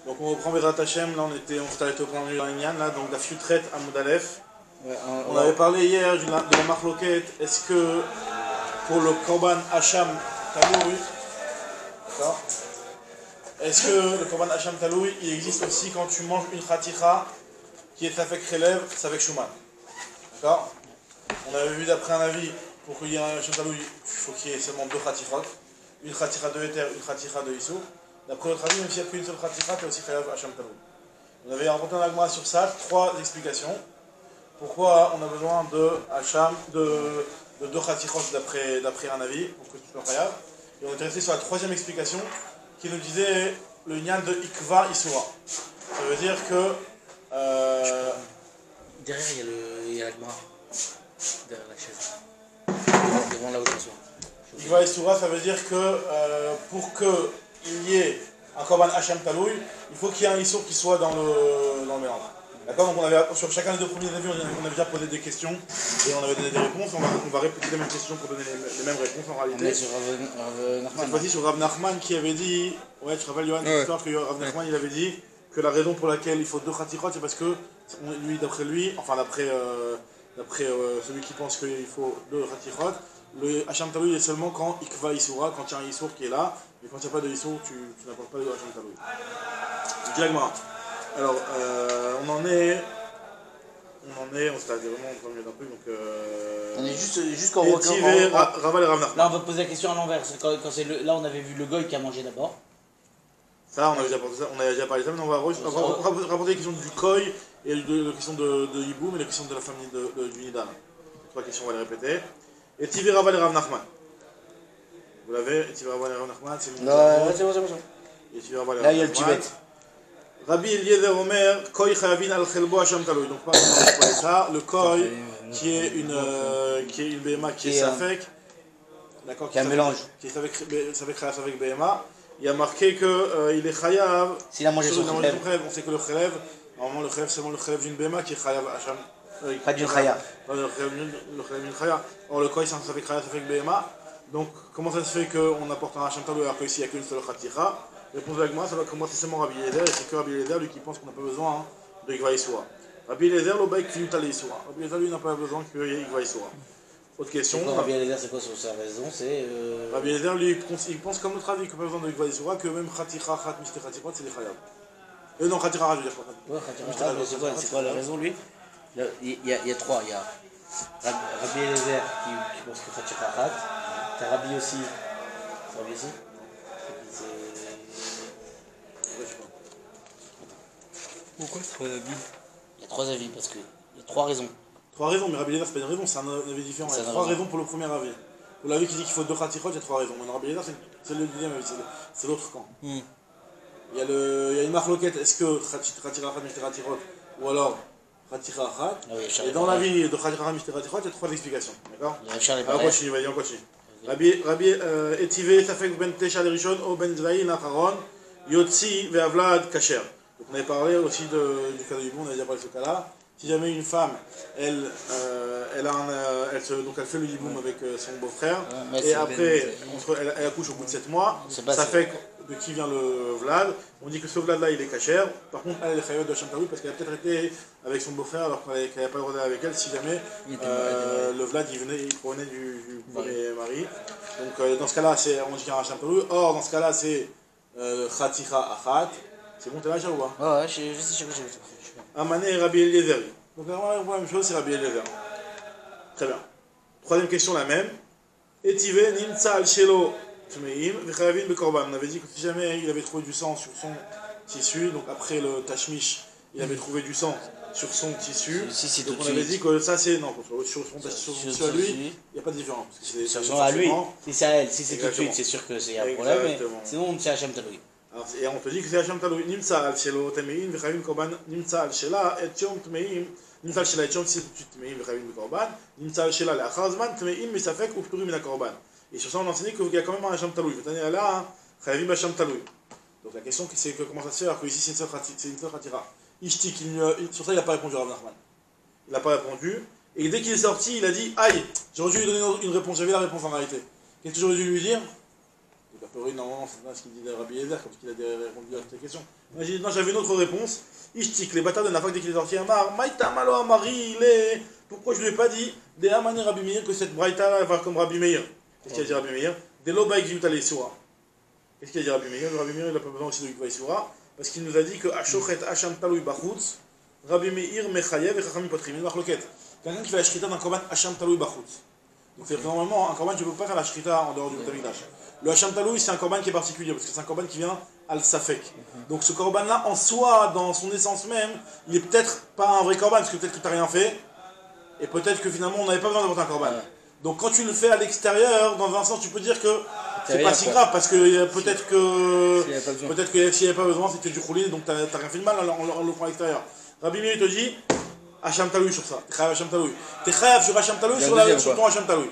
Donc on reprend Bezrat Hashem, là on s'est arrêté au premier Inyan, là, donc la Futret à Moudalef. Ouais, on avait parlé hier de la Marloquette, est-ce que pour le Korban Hacham Taloui, d'accord, est-ce que le Korban Hacham Taloui, il existe aussi quand tu manges une Khaticha qui est avec Relève, c'est avec Shuman, d'accord? On avait vu d'après un avis, pour qu'il y ait un Hacham Taloui, il faut qu'il y ait seulement deux Khatichot, une Khaticha de Éther, une Khaticha de Issou. D'après notre avis, même s'il n'y a qu'une seule Khaticha, tu as aussi Khayab Hacham Taloui. On avait rencontré un agma sur ça, 3 explications. Pourquoi on a besoin de deux Khatichot d'après un avis, pour que tu sois Khayab. Et on était resté sur la 3e explication, qui nous disait le Nyan de Ikva Isura. Ça veut dire que... Derrière, il y a l'agma. Derrière la chaise. Devant là où je suis. Ikva Isura, ça veut dire que pour qu'il y ait un Korban Hacham Taloui, il faut qu'il y ait un Issour qui soit dans le mélange. D'accord? Donc on avait, sur chacun des 2 premiers avis, on avait déjà posé des questions et on avait donné des réponses. On va répéter les mêmes questions pour donner les mêmes réponses en réalité. On est sur Rav Nachman. Cette fois-ci sur Rav Nachman qui avait dit, ouais, tu te rappelles Yohann, l'histoire que Rav Nachman il avait dit que la raison pour laquelle il faut 2 Khatichot, c'est parce que lui, d'après celui qui pense qu'il faut 2 Khatichot, le Hacham Taloui est seulement quand Ikva Isura, quand il y a un Issour qui est là, mais quand il n'y a pas de Issour, tu n'apportes pas de Hacham Taloui. Directement. Alors, on s'est arrêté vraiment en premier d'un peu, donc... On est juste quand Raval et Rav Nachman. Là, on va te poser la question à l'envers. Là, on avait vu le goy qui a mangé d'abord. Ça, on avait déjà parlé de ça, mais on va rapporter les questions du Koy et la question de Yiboum et la question de la famille du Nidal. 3 questions, on va les répéter. Et Tivi Raval et Rav Nachman. Vous l'avez, Tivi Raval et Rav Nachman, c'est bon. C'est bon. Et Tivi Raval et Rav Nachman. Là, il y a le Tibet. Rabbi Eliezer Omer, Koy Chayavin al Chelbo Hacham Taloui. Donc, pas ça. Le Koy, qui est une BMA qui est Safek. D'accord, qui est un mélange. Qui est avec BMA. Il y a marqué qu'il est Chayav. S'il a mangé son Khelev. On sait que le Khelev, normalement le Khelev, c'est seulement le Khelev d'une BMA qui est Chayav Hacham. Pas d'une Chaya. Pas le Khelev d'une Chaya. Or, le Koy, c'est avec Chayav avec BMA. Donc, comment ça se fait qu'on apporte un Hacham Taloui alors qu'ici il n'y a qu'une seule Khaticha? Réponse de l'agma, ça va commencer seulement Rabbi Eliezer, et c'est que Rabbi Eliezer, lui, qui pense qu'on n'a pas besoin de Ikva Isura. Rabbi Eliezer, l'obaïk qui nous Isura. Rabbi Eliezer, lui, n'a pas besoin qu'il y ait Ikva Isura. Autre question. Rabbi Eliezer, c'est quoi sur sa raison? Rabbi Eliezer, lui, il pense comme notre avis qu'il n'y a pas besoin de Ikva Isura, que même Khaticha, Khat, Mishte Khaticha, c'est des Khayab. Non, Khaticha, je veux dire quoi. Ouais, Khaticha, c'est quoi la raison, lui? Il y a 3. Il y a Rabbi Eliezer qui pense que Khaticha, Khat. T'as Rabbi aussi. Rabbi aussi? Pourquoi 3 avis? Il y a 3 avis parce qu'il y a 3 raisons. 3 raisons, mais Rabbi Eliezer, c'est pas une raison, c'est un avis différent. Il y a 3 raisons pour le premier avis. Pour l'avis qui dit qu'il faut 2 Khatichot, il y a 3 raisons. Mais Rabbi Eliezer, c'est le deuxième avis, c'est l'autre camp. Il y a une marloquette, est-ce que Khaticha Khat Mishte Khatichot ou alors Khaticha Khat? Et dans l'avis de Khaticha Khat Mishte Khatichot, il y a 3 explications. D'accord? On continue, vas-y, on continue. Rabbi Etive, Safek Ben Tesha Lerishon, O Ben Zvaï, Nacharon, Yotzi, Ve'avlad, Kasher. Donc on avait parlé aussi du cas de Yiboum, on avait déjà parlé de ce cas-là. Si jamais une femme, elle fait le Yiboum avec son beau-frère, et après, elle accouche au bout de 7 mois, ça fait de qui vient le Vlad. On dit que ce Vlad-là, il est Kasher. Par contre, elle est Chayot de Hacham Taloui parce qu'elle a peut-être été avec son beau-frère alors qu'elle n'avait pas le droit d'aller avec elle si jamais le Vlad, il provenait du premier mari. Donc dans ce cas-là, on dit qu'il y a un Hacham Taloui. Or, dans ce cas-là, c'est Khaticha Achat. C'est bon, t'es là, Jaoua? Ouais, je sais. Amané et Rabbi Eliezer. Donc la même chose, c'est Rabbi Eliezer. Très bien. 3e question, la même. Etive nimtsa al shelo tmeim v'chayavin bekorban. On avait dit que si jamais il avait trouvé du sang sur son tissu, donc après le tashmish, il avait trouvé du sang sur son tissu. Donc on avait dit que ça c'est non, sur son tissu à lui, il n'y a pas de différence. Sur son à lui, si c'est à elle, si c'est tout de suite, c'est sûr que c'est un problème. Mais sinon, c'est Hacham Taloui. Et on te dit que c'est Hacham Taloui. Nimtsa al shelo tmeim v'chayavin bekorban. Nimtsa al shela et yom tmeim. nimtzal shela et yom tmeim v'chayavin bekorban. Nimtzal shela le'achar zman tmeim misafek u'pturim min hakorban. Et sur ça, on enseigne qu'il y a quand même un Hacham Taloui. Là, Chayavim Hacham Taloui. Donc la question, c'est que comment ça se fait alors qu'ici, c'est une seule Khatira. Ishtik, sur ça, il n'a pas répondu à Rav Nachman. Il n'a pas répondu. Et dès qu'il est sorti, il a dit aïe, j'aurais dû lui donner une réponse. J'avais la réponse en réalité. Qu'est-ce que j'aurais dû lui dire? priori, normalement, c'est pas ce qu'il dit de Rabbi Eliezer, comme qu'il a répondu à cette question. Moi, j'ai dit, non, j'avais une autre réponse. Ishtik, les bâtards de Nafak, dès qu'il est sorti, Amar, Maïta Malo Amari, il est. Pourquoi je ne lui ai pas dit, des Amani Rabbi Meir, que cette Braïta va comme Rabbi Meir? Qu'est-ce qu'il a dit Rabbi Meir? Des Lobaïk Yutale Sura. Qu'est-ce qu'il a dit Rabbi Meir? Rabbi Meir, il n'a pas besoin aussi de Yutale Sura, parce qu'il nous a dit que Ashochet Hacham Taloui Bachutz, Rabbi Meir Mechayev et Chachamim Potrim, Machloket. Quelqu'un qui fait la shrita d'un korban Hacham Taloui Bachutz. Donc normalement, un korban, tu ne peux pas faire la shrita en dehors du Betamikdash. Le Hacham Taloui, c'est un korban qui est particulier, parce que c'est un korban qui vient al-Safek. Donc ce korban-là, en soi, dans son essence même, il est peut-être pas un vrai korban, parce que peut-être que tu n'as rien fait, et peut-être que finalement, on n'avait pas besoin d'apporter un korban. Donc quand tu le fais à l'extérieur, dans un sens, tu peux dire que c'est pas si grave, parce que peut-être que s'il n'y avait pas besoin, c'était du khoulin, donc tu n'as rien fait de mal en le prend à l'extérieur. Rabbi Meir te dit, Hacham Taloui sur ça, t'es chayav Hacham Taloui. T'es chayav sur Hacham Taloui sur ton Hacham Taloui.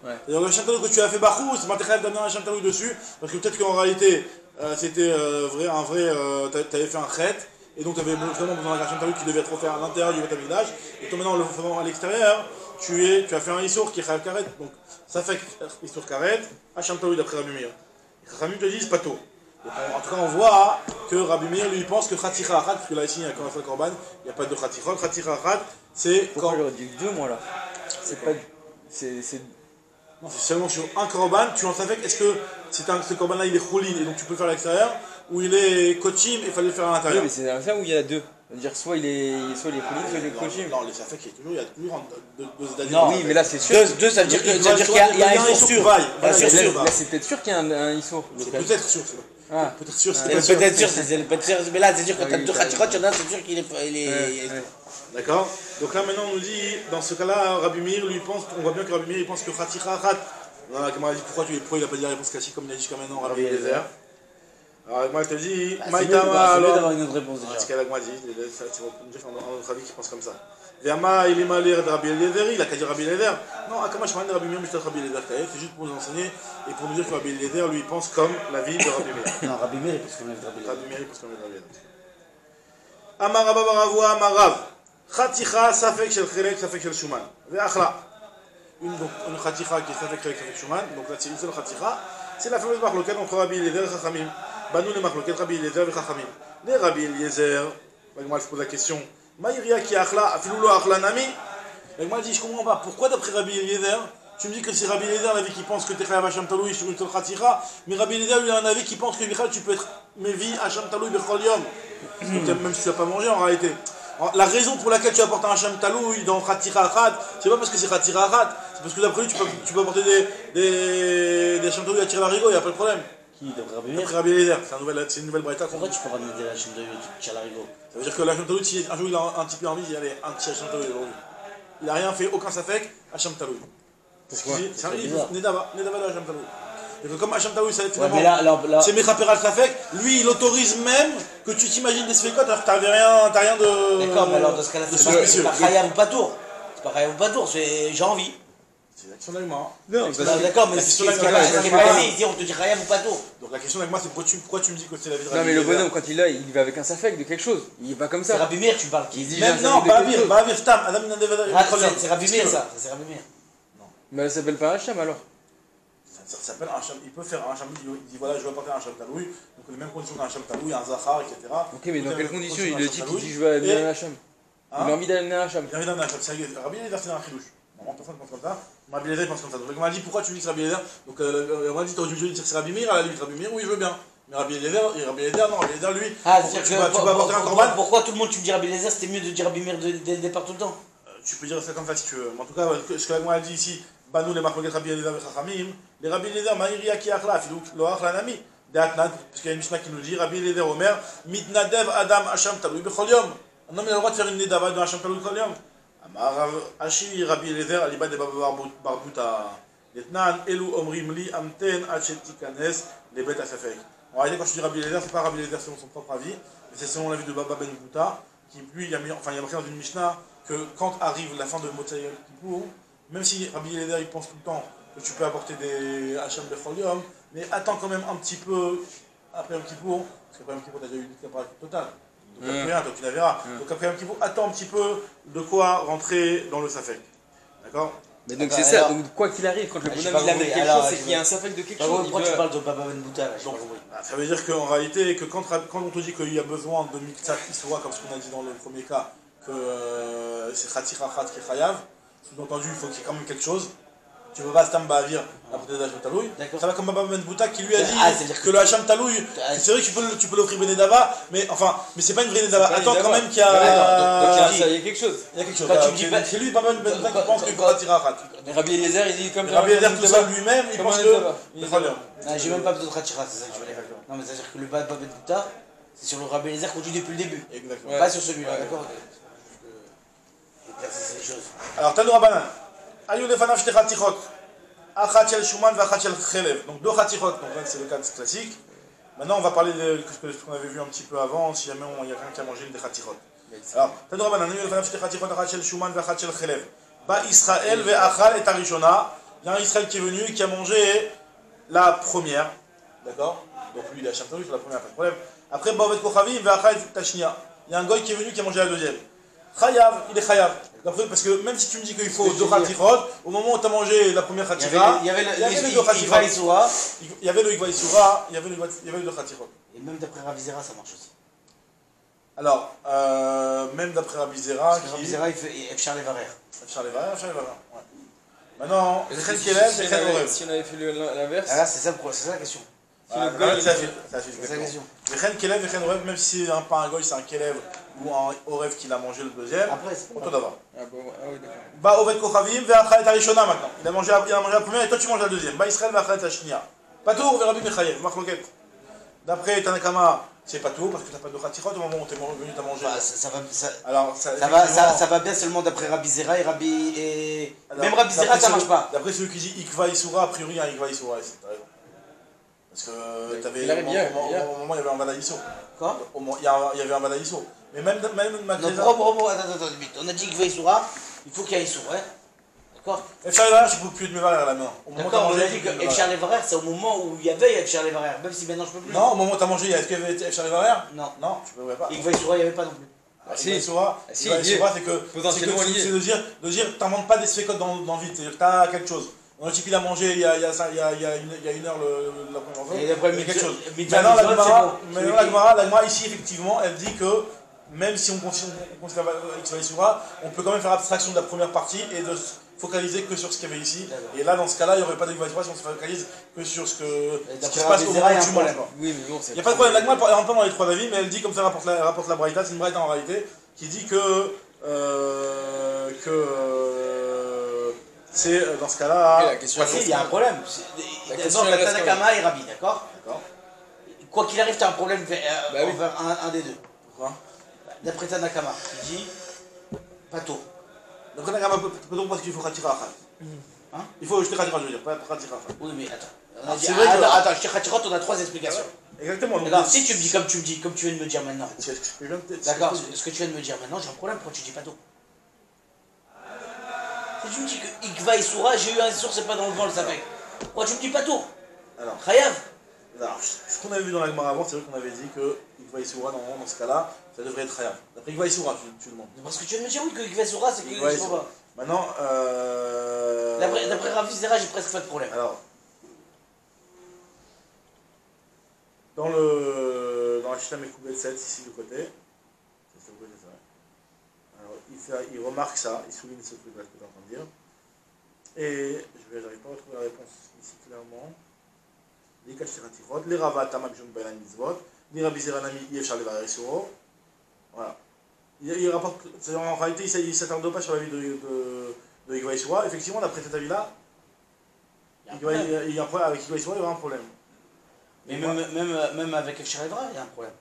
C'est-à-dire le Hacham Taloui que tu as fait Bachou, c'est pas t'es chayav d'amener un Hacham Taloui dessus, parce que peut-être qu'en réalité, c'était t'avais fait un chet, et donc t'avais vraiment besoin d'un Hacham Taloui qui devait être offert à l'intérieur du Betamikdash, et toi maintenant en le faisant à l'extérieur, tu as fait un Issour qui est chayav karet, donc ça fait Issour karet, Hacham Taloui d'après Rabbi Meir. Les Chachamim te disent pas tôt. En tout cas, on voit que Rabbi Meir lui pense que Khatira Achat, parce que là ici il y a quand même un korban, il n'y a pas de Khatira. Khatira Achat, c'est. Pourquoi j'aurais dit 2 moi là? C'est pas. Non, c'est seulement sur un korban, tu en savais est-ce que ce korban là il est khoulin et donc tu peux le faire à l'extérieur, ou il est kochim et il fallait le faire à l'intérieur. Oui, mais c'est ça où il y a 2. C'est-à-dire soit il est khoulin, soit il est kochim. Non, les safek, il y a toujours deux stades. Non, oui, mais là c'est sûr. 2, ça veut dire qu'il y a un Issour sûr. Là c'est peut-être sûr qu'il y a un Issour. C'est peut-être sûr, c'est ah. peut-être sûr, c'est peut-être sûr, mais là c'est sûr quand tu as 2 Khatirot, il y en a un, c'est sûr qu'il est. D'accord. Donc là maintenant on nous dit, dans ce cas-là, Rabbi Meir lui pense, on voit bien que Rabbi Meir il pense que Khatira Achat. Voilà, comme on a dit, pourquoi il n'a pas dit la réponse classique comme il a dit jusqu'à maintenant, Rabbi Eliezer. Alors moi je te dis, Maïtama alors. C'est d'avoir une autre réponse déjà. C'est ce qu'elle m'a dit, c'est un autre avis qui pense comme ça. Vama il est malé de Rabbi Eliezer, il a qu'à dire Rabbi Eliezer. Non, Akama Shman de Rabbi Meir, mais c'est Rabbi Eliezer, c'est juste pour nous enseigner et pour nous dire que Rabbi Eliezer lui pense comme la vie de Rabbi Meir. Non, Rabbi Meir parce qu'on est Rabbi Eliezer. Rabbi Meir parce qu'on est Rabbi Eliezer. Amar Rabba Baravua Amarav. Khaticha Safek Shel Chelek Safek Shel Shuman. Ve'achla. Une Khaticha qui est Safek Chelek Safek Shuman, donc là c'est une seule Khaticha. C'est la fameuse marloquette entre Rabbi Eliezer et Chachamim. Banou les marloquettes Rabbi Eliezer et Chachamim. Les Rabbi Eliezer, moi je pose la question. Maïria qui achla, afiloulo achla nami. Moi je dis je comprends pas. Pourquoi d'après Rabbi Eliezer, tu me dis que c'est Rabbi Eliezer l'avis qui pense que t'es chayav Hacham Taloui sur une seule Khaticha, mais Rabbi Eliezer lui a un avis qui pense que tu peux être mevi Hacham Taloui bechol yom. Même si tu n'as pas mangé en réalité. La raison pour laquelle tu apportes un Hacham Taloui dans Khatira Achat, c'est pas parce que c'est Khatira Achat, c'est parce que d'après lui tu peux apporter des Hacham Taloui à tirer l'arigot, il n'y a pas de problème. Qui d'après Rabbi Meir? D'après Rabbi Eliezer, c'est une nouvelle braïta. Pourquoi tu peux ramener des Hacham Taloui et tu tires l'arigot? Ça veut dire que l'Hacham Taloui, si un jour il a un petit peu envie, il y a un petit Hacham Taloui aujourd'hui. Il n'a rien fait, aucun safek, Hacham Taloui. Pourquoi? C'est un livre, Nedava de Hacham Taloui. Et que comme Hacham Taloui, finalement, là... c'est Mechaper al Safek, lui il autorise même que tu t'imagines des sfekot alors que t'as rien de. D'accord, mais alors dans ce cas-là, c'est pas Chayav ou pas tour. C'est pas Chayav ou pas tour, c'est j'ai envie. C'est l'action d'Agma. Non, d'accord, mais ce qui est pas ici, on te dit Chayav ou pas tour. Donc la question d'Agma, c'est pourquoi tu me dis que c'est la vie de Rabbi. Non, mais le bonhomme, quand il est là, il va avec un safek de quelque chose. Il va comme ça. C'est Rabbi Meir, tu parles. Même non, Ba'avir, Stam, Adam c'est Rabbi Meir ça, c'est Rabbi Meir. Mais elle s'appelle pas Hacham alors. Ça s'appelle un Hacham, il peut faire un Hacham, il dit voilà, je vais apporter un Hacham Taloui, donc les mêmes conditions d'un Hacham Taloui, un Zachar, etc. Ok, mais dans quelles conditions le type il dit je veux amener un Hacham? Il a envie d'amener un Hacham. Il a envie d'amener un Hacham, sérieux. Rabbi Eliezer, c'est un chidouche. Normalement, personne ne pense comme ça. Rabbi Eliezer pense comme ça. Donc, on m'a dit pourquoi tu dis que c'est Rabbi Eliezer. Donc, on m'a dit t'aurais dû dire que c'est Rabbi Meir, à la limite, Rabbi Meir, oui, je veux bien. Mais Rabbi Eliezer, non, Rabbi Eliezer, lui, tu peux apporter un korban. Pourquoi tout le monde tu me dis Rabbi Eliezer, c'était mieux de dire Rabbi Meir dès le départ tout le temps? Tu peux dire ça comme ça si tu veux. Mais en tout cas, ce que la Gemara dit ici, Banou les marloquettes Rabbi Eliezer et Chachamim, les Rabbi Eliezer, Maïria qui achla, filou, lo achla nami, parce qu'il y a une Mishnah qui nous dit, Rabbi Eliezer Omer, mitnadev Adam Hacham Taloui bechol yom. Un homme il a le droit de faire une nedava de Hacham Taloui bechol yom. Amar Ashi Rabbi Eliezer, aliba de Baba Barbuta, Netnan, Elu Omrim li amten achetikanes, les bêtes à Safek. En réalité, quand je dis Rabbi Eliezer, c'est pas Rabbi Eliezer selon son propre avis, mais c'est selon l'avis de Baba Ben Bouta, qui lui, il a marqué dans une Mishnah que quand arrive la fin de Motzei Yom Kippour, même si Rabbi Eliezer il pense tout le temps que tu peux apporter des Hacham bechol yom, mais attends quand même un petit peu après Yom Kippour, parce qu'après Yom Kippour t'as déjà eu une préparation totale. Donc après rien, donc tu la verras. Donc après Yom Kippour, attends un petit peu de quoi rentrer dans le Safek. D'accord? Mais donc c'est ça, donc quoi qu'il arrive, quand le bonhomme il amène quelque chose, c'est qu'il y a un safek de quelque chose. Pourquoi tu parles de Baba Ben Bouta là? Ça veut dire qu'en réalité, que quand on te dit qu'il y a besoin de Miktsat Isura, comme ce qu'on a dit dans le premier cas, que c'est Khatir Achat qui est Chayav, sous-entendu, il faut qu'il y ait quand même quelque chose. Tu ne peux pas Stam Ba'avir la protéger d'Hacham Talouy. Ça va comme Baba Ben Bouta qui lui a dit que le Hacham Talouy, c'est vrai que tu peux l'offrir Benedava, mais c'est pas une vraie Benedava. Attends quand même qu'il y a. Il y a quelque chose. Il y a quelque chose. C'est lui, Baba Ben Bouta, qui pense qu'il faut Khatir Achat. Mais Rabbi Eliezer, il dit comme Rabbi Eliezer tout seul lui-même, il pense que. J'ai même pas besoin de Khatira, c'est ça que je voulais dire. Non, mais c'est-à-dire que le Baba Ben Bouta, c'est sur le Rabbi Eliezer qu'on dit depuis le début. Exactement. Pas sur celui-là, d'accord? Éclaircir ces choses. Alors, Tanu Rabbanan. Ayu lefanav shte chatichot. Achat shel shuman v'achat shel chelev. Donc, deux chatichot. Donc, là, c'est le cas classique. Maintenant, on va parler de ce qu'on avait vu un petit peu avant, si jamais il y a quelqu'un qui a mangé une des chatichot. Alors, Tanu Rabbanan. Ayu lefanav shte chatichot. Achat shel shuman v'achat shel chelev. Ba Israël ve'achal et arishona. Il y a un Israël qui est venu et qui a mangé la première. D'accord? Donc, lui, il a Hacham Talouy sur la première, pas de problème. Après, Baovet Kochavim ve'achal et tashnia. Il y a un goy qui est venu qui a mangé la deuxième. Chayav, il est chayav. Parce que même si tu me dis qu'il faut deux khatirot, au moment où tu as mangé la première khatira, il y avait le deux khatirot. Il y avait le Ikva Isura, il y avait le deux khatirot. Et même d'après Ravizera, ça marche aussi. Alors, même d'après Ravizera. Parce que Ravizera, il fait Efchar Levarer. Efchar Levarer, ouais. Maintenant, Chen Kelev, c'est Chen Orev. Si on avait fait l'inverse. Ah, c'est ça la question. C'est la question. Le Chen Kelev et Chen Orev, même si c'est pas un goy, c'est un Kelev ou un Orev qui l'a mangé le deuxième. Après, c'est pour toi d'avoir. Ah oui, d'accord. Ba Ovet Kochavim, ve'achal et arishona maintenant. Il a mangé la première et toi tu manges la deuxième. Ba Israël, ve'achal et tashnia. Patour, ve'Rabbi Mechayev, Machloket. D'après Tanakama, c'est pas tout parce que t'as pas de khatirot au moment où t'es venu t'as mangé. Ça va bien seulement d'après Rabbi Zera et Rabbi. Même Rabbi Zera ça marche pas. D'après celui qui dit Ikva Isura, a priori il y a un Ikva Isura ici, t'as raison. Parce que t'avais. Au moment il y avait un Badaïso. Quoi? Il y avait un Badaïso. Mais même Macréza. Non, attends, on a dit Ikva Isura, il faut qu'il y ait Isura, ouais. D'accord? Efchar Levarer, je peux plus de me valer à la main. D'accord, on a dit que Efchar Levarer, c'est au moment où il y avait Efchar Levarer, même si maintenant je peux plus. Non, au moment où t'as mangé, est-ce qu'il y avait Efchar Levarer? Non. Non, tu peux pas. Ikva Isura, il n'y avait pas non plus. Ikva Isura, c'est de dire, t'inventes pas des sphécotes dans le vide, c'est-à-dire que t'as quelque chose. Le type il a mangé il y a une heure la première fois. Et après, il y a quelque chose. Maintenant la Gemara ici effectivement elle dit que même si on considère Ikva Isura, on peut quand même faire abstraction de la première partie et de se focaliser que sur ce qu'il y avait ici. Et là dans ce cas-là il n'y aurait pas d'Ikva Isura si on se focalise que sur ce qui se passe au moment où tu manges. Oui, mais bon, il n'y a pas de problème, la Gemara elle rentre pas dans les trois avis, mais elle dit comme ça rapporte la Braïta, c'est une Braïta en réalité, qui dit que c'est dans ce cas-là. Il y a un problème. D'abord, t'as Tanakama et Rabbi, d'accord? Quoi qu'il arrive, t'as un problème envers un des deux. Pourquoi? D'après Tanakama, qui dit Pato. D'après Tanakama, Pato parce qu'il faut Khatira Achat. Il faut jeter Khatira, je veux dire, pas Khatira Achat. Oui, mais attends. Attends, jeter Khatira, on a trois explications. Exactement. Alors, si tu me dis comme tu viens de me dire maintenant. D'accord, ce que tu viens de me dire maintenant, j'ai un problème, pourquoi tu dis Pato? Si tu me dis que Ikva Isura, j'ai eu un Issour, c'est pas dans le vent le Safek. Pourquoi tu me dis pas tout? Alors, Chayav. Alors, ce qu'on avait vu dans la Gemara avant, c'est vrai qu'on avait dit que Ikva Isura, normalement, dans ce cas-là, ça devrait être Chayav. D'après Ikva Isura, tu demandes. Parce que tu viens de me dire oui que Ikva Isura, c'est que je sais pas. Maintenant, D'après Ravizera, j'ai presque pas de problème. Alors, dans la Chita Mekoubet 7, ici de côté, c'est le côté, c'est vrai. Alors, il remarque ça, il souligne ce truc-là que tu es en train de dire. Et j'arrive pas à retrouver la réponse ici clairement. Les Kachiratirot, les Rava Tamak Jum Balan Mitzvot, les Rabbi Zeranami Yefchar Levarer Suro. Voilà. Il rapporte, en réalité, il ne s'attarde pas sur la vie de Ikva Isura. Effectivement, d'après cet avis-là, avec Ikva Isura, il y aura un problème. Mais même avec Efchar Levarer, il y a un problème.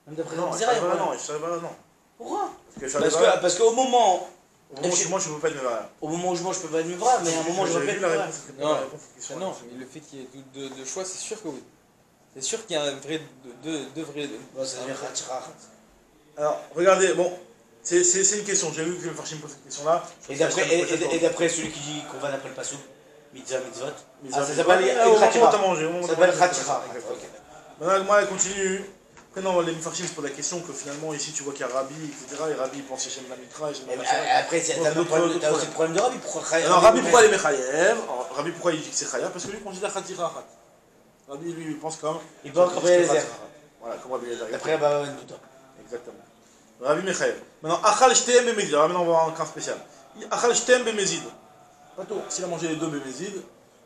Même d'après Ravizera, il y a un problème. Non. Pourquoi? Parce qu'au moment. Au moment où je mange, je ne peux pas être Mevarer. Au moment où je mange, je peux pas être Mevarer, mais à un moment, je répète Mevarer. Non, mais le fait qu'il y ait deux choix, c'est sûr que oui. C'est sûr qu'il y a un vrai. Deux vrais. Ça devient Khatira. Alors, regardez, bon, c'est une question. J'ai vu que le Farshim pose cette question-là. Et d'après celui qui dit qu'on va d'après le Passouk, Mitzvot. Ça s'appelle Khatira. Ça s'appelle Khatira. Maintenant, moi, elle continue. Après, non, les Mefarshim se posent la question que finalement, ici, tu vois qu'il y a Rabbi, etc. Et Rabbi pense Shem Lamitra, Shem Après, t'as aussi le problème de Rabbi. Alors, Rabbi, pourquoi il est Mechayev? Rabbi, pourquoi il dit que c'est Chayav? Parce que lui, il considère Khatira Achat. Rabbi, lui, il pense comme. Il pense comme Rabbi Eliezer. Voilà, comme Rabbi Eliezer. Après, Rabbi Douta. Exactement. Rabbi Mechayev. Maintenant, Achal Shtem Bemezid. Alors, maintenant, on va voir un cas spécial. Achal Shtem Bemezid. Pas tout. S'il a mangé les deux Bemezid,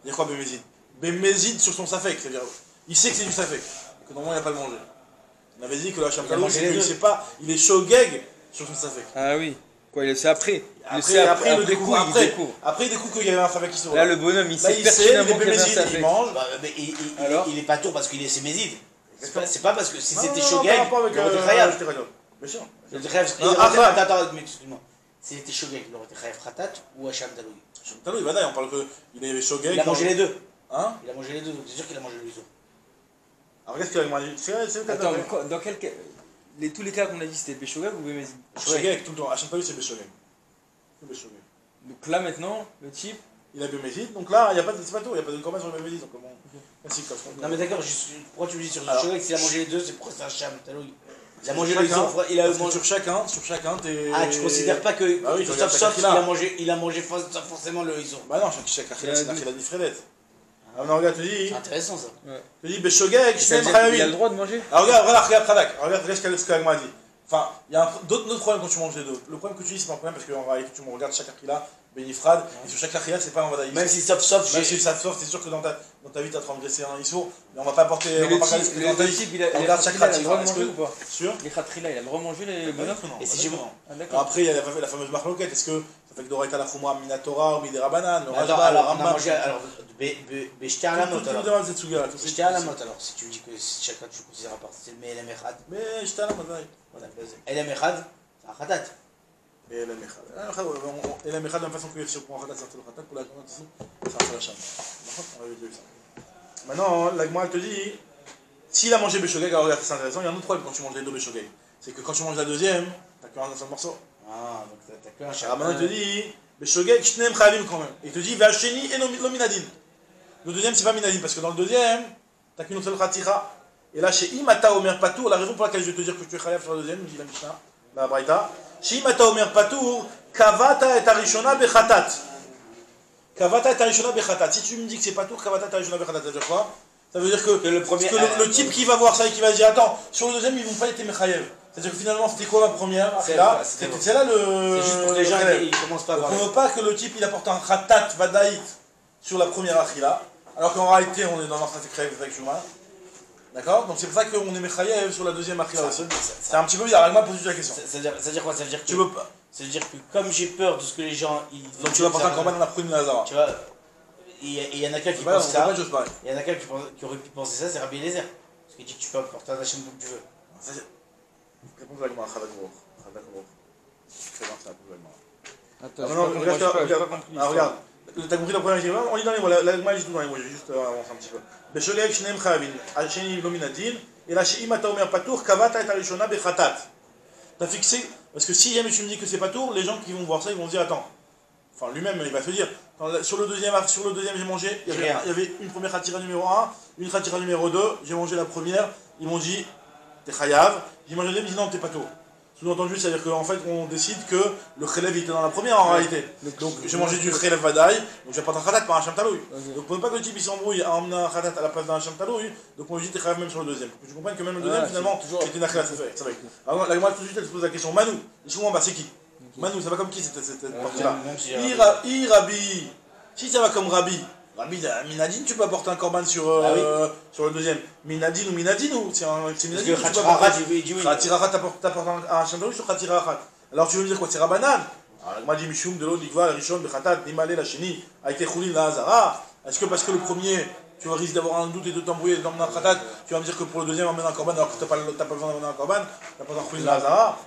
il y a quoi Bemezid? Bemezid sur son Safek. C'est-à-dire, il sait que c'est du Safek. Que normalement, il n'a pas le manger. On avait dit que la Shamtalou, il sait pas, il est shogeg sur son Safek. Ah oui. Quoi, il le sait après. Après, il découvre. Après, il découvre qu'il y avait un Safek qui se là, le bonhomme, il sait il pertinemment qu'il y avait un il Safek. mange. Alors il est pas tour parce qu'il est ses mésides. C'est pas parce que si c'était Non, Shogeg, par rapport avec il aurait été Chayav. Bien sûr. Attends, mais excuse-moi. Si c'était Shogeg, il aurait été Chayav Khatat ou Hacham Taloui. Shamtalou, il va on parle qu'il avait shogeg. Il a mangé les deux. Hein? Il a mangé les deux, donc c'est sûr qu'il a mangé le liso. Alors, qu'est-ce qu'il a mangé? C'est le cas Attends, mais dans quel cas tous les cas qu'on a dit, c'était Béchogag ou Bémézid? Shogeg, tout le temps. Shamtalou, c'est Béshogeg. Donc là, maintenant, le type. Il a Bémézid, donc là, c'est pas tout, il n'y a pas de corban sur le Bémézid. Donc, comment? Non, mais d'accord, pourquoi tu me dis sur Shogeg, s'il a mangé les deux, c'est pourquoi c'est Hacham Taloui? Il a mangé le liso. Il a mangé sur chacun, t'es. Ah, tu considères pas que. Bah oui, sauf il a mangé forcément le liso. Bah non, chaque achila, c'est une achila d'Ifredet. Alors, non, regarde, tu dis. C'est intéressant ça. Tu dis, Béshogeg, Il a le droit de manger? Alors, regarde, Tradak, regarde ce qu'Agma dit. Enfin, il y a d'autres problèmes quand tu manges les deux. Le problème que tu dis, c'est pas un problème parce qu'en réalité, tu regardes chaque achila, Benifrad, et sur chaque achila, c'est pas un vadaïs. Même si sauf, c'est sûr que dans ta vie, t'as transgressé un issour, mais on va pas porter. Le type, il a le droit de manger ou pas? Sûr? Les khatrila, il a le droit de manger les bonhommes? Et si j'ai après, il y a la fameuse marloquette. Est-ce que ça fait que Doraita la Khumra Minatora ou Midera Banan? Alors, on a mangé. Alors, j'étais à la note. J'étais à la note alors. Si tu me dis que chacun tu considères à part, c'est le Elem Echad. Mais j'étais à la note, Elem Echad, c'est un Khatat. Elem Echad. Elem Echad, de la façon que sur pour un Khatat, c'est le Khatat. Pour la Khatat ici, c'est un Salacham. On avait vu ça. Maintenant, la Gemara te dit, s'il a mangé Béshogeg, alors regarde, c'est intéressant, il y a un autre problème quand tu manges les deux Béshogeg. C'est que quand tu manges la deuxième, t'as qu'un seul morceau. Ah, donc t'as qu'un chat. Alors maintenant, il te dit, Béshogeg, Shneem Chavim quand même. Il te dit, Vacheni et lo Minadin. Le deuxième, c'est pas Minadin, parce que dans le deuxième, t'as qu'une seule Khatira. Et là, chez Imata Omer Patour, la raison pour laquelle je vais te dire que tu es Chayav sur le deuxième, dit la Mishnah, la Braïta, chez Imata Omer Patour, Kavata et Arishona Bechatat. Kavata et Arishona Bechatat. Si tu me dis que c'est Patour, Kavata et Arishona Bechatat, ça veut dire quoi? Ça veut dire que le type qui va voir ça et qui va dire, attends, sur le deuxième, ils vont pas être Mechayev. C'est-à-dire que finalement, c'était quoi ma première? C'est là le. C'est juste pour que les gens ils commencent pas à voir. On ne veut pas que le type il apporte un Khatat Vadaït sur la première Achila, alors qu'en réalité, on est dans notre Chayav avec Shuma. D'accord? Donc c'est pour ça qu'on est Mechayev sur la deuxième Achila aussi. C'est un petit peu bizarre. Moi, pose-toi la question. Ça veut dire quoi? Ça veut dire que. Tu veux pas? Ça veut dire que comme j'ai peur de ce que les gens. Donc tu vas porter un corban dans la première Nazara. Tu vois? Il y en a qu'un qui pense ça. Il y en a qu'un qui aurait pu penser ça, c'est Rabbi Eliezer. Parce qu'il dit que tu peux porter un Hachem comme tu veux. Réponse à la Gemara, Chadak Baruch. Très bien, c'est la réponse à la Gemara. Attends, regarde. T'as compris la première question? On lit dans les mots. La Gemara lit tout dans les mots. Je vais juste avancer un petit peu. Béshogeg, Shneem Chavin, Hacheni lo Minadin, et là, chez Imata Omer Patour, Kavata et Arishona Bechatat. T'as fixé, parce que si jamais tu me dis que c'est Patour, les gens qui vont voir ça, ils vont se dire, attends. Enfin, lui-même, il va se dire, sur le deuxième j'ai mangé, il y avait une première khatira numéro 1, une khatira numéro 2, j'ai mangé la première, ils m'ont dit, t'es chayav, j'ai mangé la deuxième, ils m'ont dit non, t'es pas tôt. Sous-entendu, c'est-à-dire qu'en fait, on décide que le khelev était dans la première en réalité. Donc, j'ai mangé du khelev vadaï, donc j'ai pas un khatat par un shamtalouy. Donc, pour ne pas que le type il s'embrouille à emmener un khatat à la place d'un shamtalouy, donc on lui dit t'es chayav même sur le deuxième. Pour que tu comprennes que même le deuxième, finalement, c'était une akhilat, c'est vrai. Alors, la Gemara tout de suite, elle se pose la question, Manu, souvent, bah c'est qui? Manu, ça va comme qui cette partie-là? Rabbi. Si ça va comme Rabbi, Minadine, tu peux apporter un korban sur le deuxième. Minadine ou c'est Minadine. Parce que Khatirahat, il dit oui. Khatirahat t'apporte un chandelier sur Khatirahat. Alors tu veux me dire quoi? C'est Rabanan? Moi je dis Mishum de l'eau, Nikva, Rishon, Bechatat, Nimale, la Sheni, a été Khoulin, la Hazara. Est-ce que parce que le premier, tu risques d'avoir un doute et de t'embrouiller et d'emmener un Khatat, tu vas me dire que pour le deuxième, emmène un korban alors que tu n'as pas besoin d'emmener un korban, tu n'as pas besoin de Khoulin, la Hazara?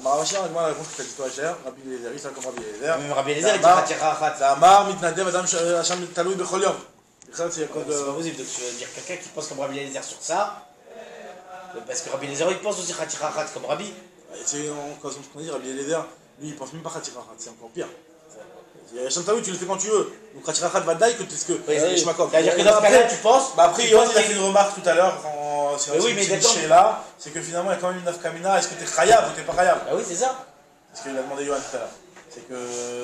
Maravachian, moi la réponse que tu as dit toi, cher, Rabbi Eliezer, il comme Rabbi Eliezer. Même Rabbi Eliezer, il dit Khatirahat. C'est Amar, Mitnadev, Adam, Hacham, Taloui, Bechol Yom. C'est pas possible, donc tu veux dire quelqu'un qui pense comme Rabbi Eliezer sur ça, parce que Rabbi Eliezer il pense aussi Khatirahat comme Rabbi. C'est quand on dit Rabbi Eliezer, lui il pense même pas Khatirahat, c'est encore pire. Hacham Taloui, tu le fais quand tu veux. Donc Khatirahat va daï que tu ce que. C'est-à-dire que dans ce cas-là, tu penses. Bah après, Yohan il a fait une remarque tout à l'heure, c'est oui, mais cliché là, c'est que finalement il y a quand même une nafkamina. Est-ce que t'es chayav ou t'es pas chayav? Ah oui, c'est ça. C'est ce qu'il a demandé Yohan tout à l'heure.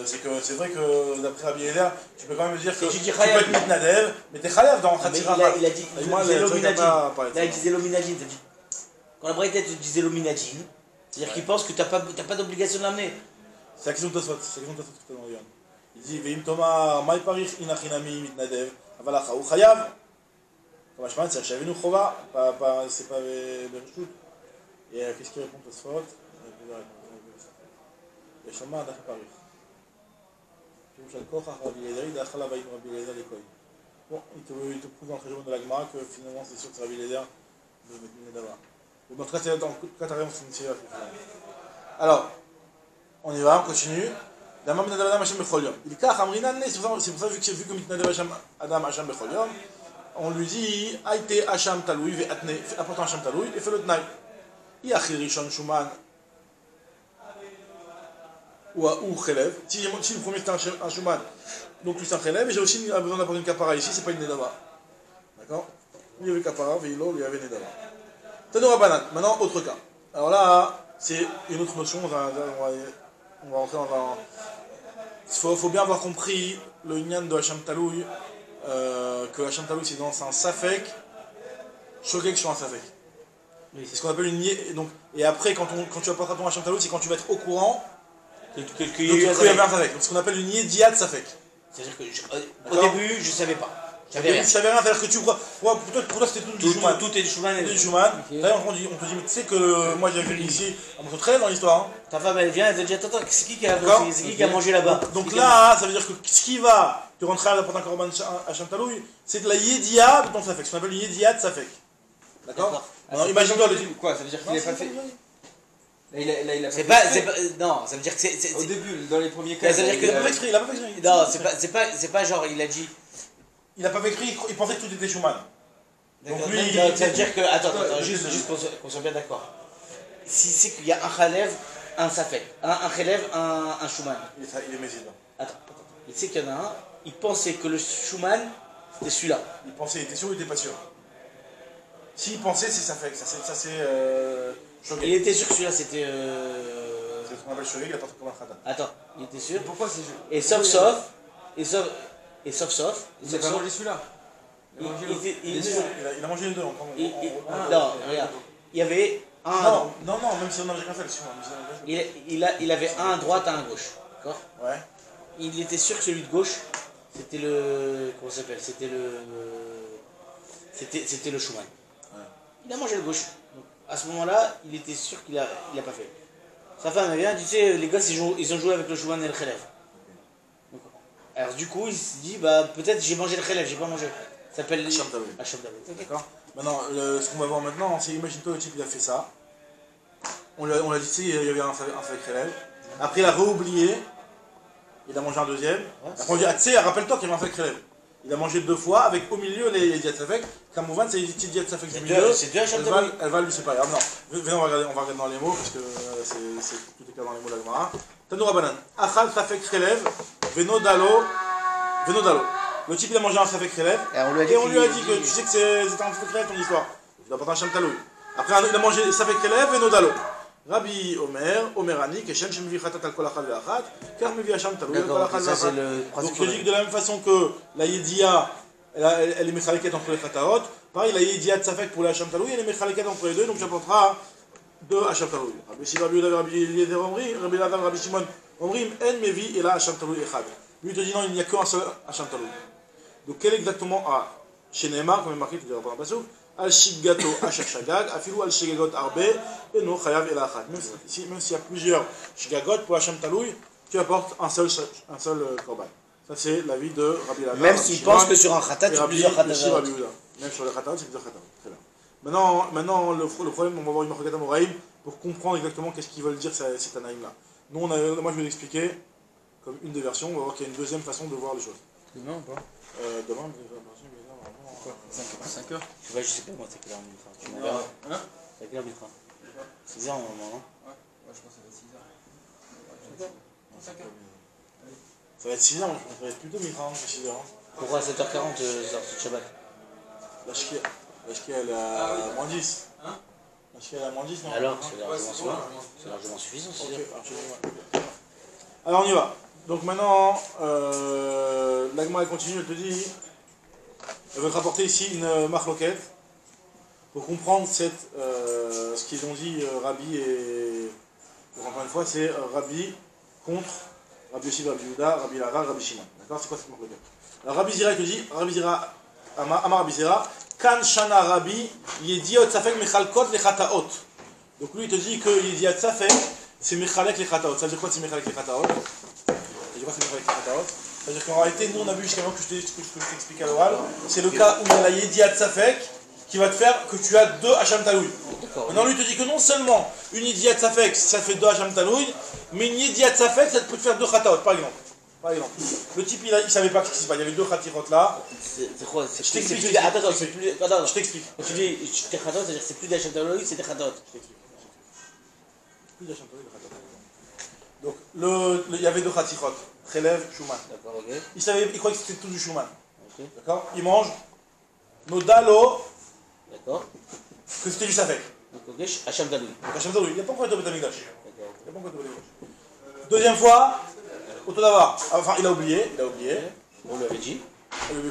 C'est vrai que d'après Rabbi Eliezer, tu peux quand même dire que tu peux être mitnadev, mais t'es chayav dans Khatsira. Il a dit zélominadine. Quand la Braïta te dit zélominadine, c'est-à-dire qu'il pense que t'as pas d'obligation de l'amener. C'est la question de Tosfot, c'est la question de Tosfot que tu as demandé Yohan. Il dit Veim Toma, Maï Parich Inachinami mitnadev, Avalacha ou chayav. Comme je c'est Shavenu Chova, c'est pas Bereshut. Et qu'est-ce qu'il répond Tosfot? Yeshama Adach Parich. Bon, il te prouve dans le Khajamon de la Gemara que finalement c'est sûr que c'est Rabbi Eliezer de mettre Minedava. Bon, en tout cas, c'est dans le cas t'as c'est une série. Alors, on y va, on continue. C'est pour ça vu que Mitnadev Adam Hacham Bechol Yom, on lui dit Aïte Hacham Taloui, apporte Hacham Taloui et fais le Tnaï. Yachir Rishon Shuman. Ou Khelev. Si le premier c'est un Shuman, donc lui c'est un Khelev, et j'ai aussi besoin d'apporter une Kapara ici, c'est pas une Nedava. D'accord? Lui il y avait Kapara, Veilo, lui il y avait Nedava. Tanoura Banan, maintenant autre cas. Alors là, c'est une autre notion, on va rentrer dans un. Il faut bien avoir compris le Inyan de Hacham Taloui, que Hacham Taloui c'est dans un Safek, Shogek sur un Safek. Oui. C'est ce qu'on appelle une donc. Et après, quand tu apporteras ton Hacham Taloui, c'est quand tu vas être au courant. Donc, il y avait un Safek. Donc, ce qu'on appelle une Yediat Safek. C'est-à-dire que au début, je savais pas. Tu savais rien, c'est-à-dire que pour toi c'était tout du Shuman. Tout est du Shuman. Tout est du Shuman. D'ailleurs, on te dit, mais tu sais que moi j'avais fait ici, on me très dans l'histoire. Ta femme elle vient, elle te dit attends, c'est qui qui a mangé là-bas? Donc là, ça veut dire que ce qui va te rentrer à la porte d'un korban Hacham Taloui, c'est de la Yedia de ton Safek, ce qu'on appelle une Yedia de Safek. D'accord? Alors imagine-toi le truc. Quoi, ça veut dire qu'il n'est pas fait. C'est pas, non, ça veut dire que c'est. Au début, dans les premiers cas. Ça veut dire que. Il a pas fait exprès. Non, c'est pas genre, il a dit. Il a pas fait écrit, il pensait que tout était Shuman. Donc lui, ça veut dire que. Attends, juste qu'on soit bien d'accord. Si c'est qu'il y a un Khalev, un Safek, un Khalev, un Shuman. Il est méside. Attends. Il sait qu'il y en a un, il pensait que le Shuman, c'était celui-là. Il était sûr ou il était pas sûr? S'il pensait, c'est Safek. Ça c'est. Shogeg. Il était sûr que celui-là c'était. C'est ce qu'on appelle Shogeg, il a porté comme un Khatan. Attends, il était sûr. Pourquoi c'est. Et sauf. Il a pas mangé celui-là. Il a mangé les deux. Non, regarde. Il y avait un. Non, même si on n'a rien fait, il avait un à droite, un à gauche. D'accord? Ouais. Il était sûr que celui de gauche, c'était le. Comment ça s'appelle? C'était le Shuman. Ouais. Il a mangé le gauche. Donc, à ce moment-là, il était sûr qu'il a pas fait. Sa femme elle vient, tu sais, les gosses ils ont joué avec le Shuman et le Khelev. Alors du coup, il se dit, bah peut-être j'ai mangé le Khelev, j'ai pas mangé. Ça s'appelle Hacham Taloui. D'accord. Maintenant, ce qu'on va voir maintenant, c'est imagine-toi le type il a fait ça. On l'a dit, tu sais, il y avait un Safek Khelev. Après il a réoublié. Il a mangé un deuxième. Après on dit, ah tu sais, rappelle-toi qu'il y avait un Safek Khelev. Il a mangé deux fois, avec au milieu les Diat Safek. Kamouvan, c'est les petites Diat Safek du milieu. C'est deux Hacham Taloui. Elle va lui séparer. Ah non, venez, on va regarder dans les mots, parce que tout est clair dans les mots de la Gemara. Tanoura Banan. Achal Safek Khelev, Veno Dalo. Le type il a mangé un Safek Khelev. Et on lui a dit que tu sais que c'était un Safek Khelev ton histoire. Il a porté un Hacham Taloui. Après il a mangé Safek Khelev, Veno Dalo. Rabbi Omerani, Keshem Shemvi Khatat al Kol Achad Ve'achad, car Mevi Hacham Taloui al Kol Achad Ve'achad. Donc je dis que de la même façon que la Yedia, elle est Mechaleket entre les Khataot, pareil la Yedia de Safek pour les Hacham Taloui, elle est Mechaleket entre les deux, donc j'apporterai deux Hacham Taloui. Rabbi Shimon, Rabbi Eliezer Omri, Rabbi Ladan, Rabbi Shimon Omri, En Mevi et la Hacham Taloui Echad. Lui il te dit non, il n'y a qu'un seul Hacham Taloui. Donc quel est exactement chez Neymar, comme est marqué, tu diras pas un passage, Al Shigato Asher Shagag, Afilou Al Shigagot Arbe, et no Chayav El Achat. Même s'il y a plusieurs Shigagot, pour Hacham Taloui, tu apportes un seul korban. Ça c'est l'avis de Rabbi Ladan. Même s'il pense que sur un Khatat, il y a plusieurs Khatat. Même sur le Khatat, c'est plusieurs Khatat. Très bien. Maintenant le problème, on va voir une Marquette Amoraïm pour comprendre exactement qu'est-ce qu'ils veulent dire ces Tanaïm là. Nous, moi je vais l'expliquer comme une des versions, on va voir qu'il y a une deuxième façon de voir les choses. Demain ou pas? Demain, quoi? 5 heures? Je sais pas moi, c'est quelle heure le train? Tu m'en verras. Hein? C'est quelle heure le train? 6 heures normalement. Ouais, je pense que ça va être 6 heures. 5 heures. Ça va être 6 heures, ça va être plutôt 1030 que 6 heures. Pourquoi à 7h40 sortie de Shabbat? La Shkia. Ashkia, elle a moins 10. Hein? Ashkia, elle a moins 10, non? Alors, c'est largement suffisant. Alors, on y va. Donc maintenant, l'agma elle continue, elle te dit, elle veut te rapporter ici une marloquette pour comprendre ce qu'ils ont dit Rabbi et... Donc, encore une fois, c'est Rabbi contre Rabbi Yossi, Rabbi Yehuda, Rabbi Lara, Rabbi Shimon. D'accord? C'est quoi cette marloquette? Alors Rabbi Zira, il te dit, Rabbi Zira, Amar Rabbi Zira, Kan Shana Rabbi, Yediot Safek Mechalkot Lechataot. Donc lui, il te dit que Yediot Safek, c'est Mechalek Lechataot. Ça veut dire quoi, c'est Mechalek Lechataot? C'est-à-dire qu'en réalité, nous on a vu jusqu'à maintenant que je t'explique à l'oral, c'est le cas où il y a la Yediat Safek qui va te faire que tu as 2 Hacham Taloui. Maintenant lui te dit que non seulement une Yediat Safek ça fait 2 Hacham Taloui, mais une Yediat Safek ça peut te faire 2 Khataot par exemple. Le type il savait pas ce qui se passe, il y avait 2 Khatirot là. C'est quoi? Je t'explique. Attends, c'est plus. Attends, je t'explique. Quand tu dis tes Khataot, c'est-à-dire que c'est plus des Hacham Taloui, c'est des Khataot. Plus d'Hacham Taloui, de Khataot. Donc il y avait 2 Khatirot. Khelev, Shuman. D'accord, ok. Il croyait que c'était tout du Shuman. Ok. D'accord? Il mange Nodalo. D'accord. Que c'était du Safek. Donc, ok, Hacham Taloui. Hacham Taloui, il n'y a pas encore été au Betamigdash. D'accord. Deuxième fois, auto d'avoir. Enfin, il a oublié. On lui avait dit.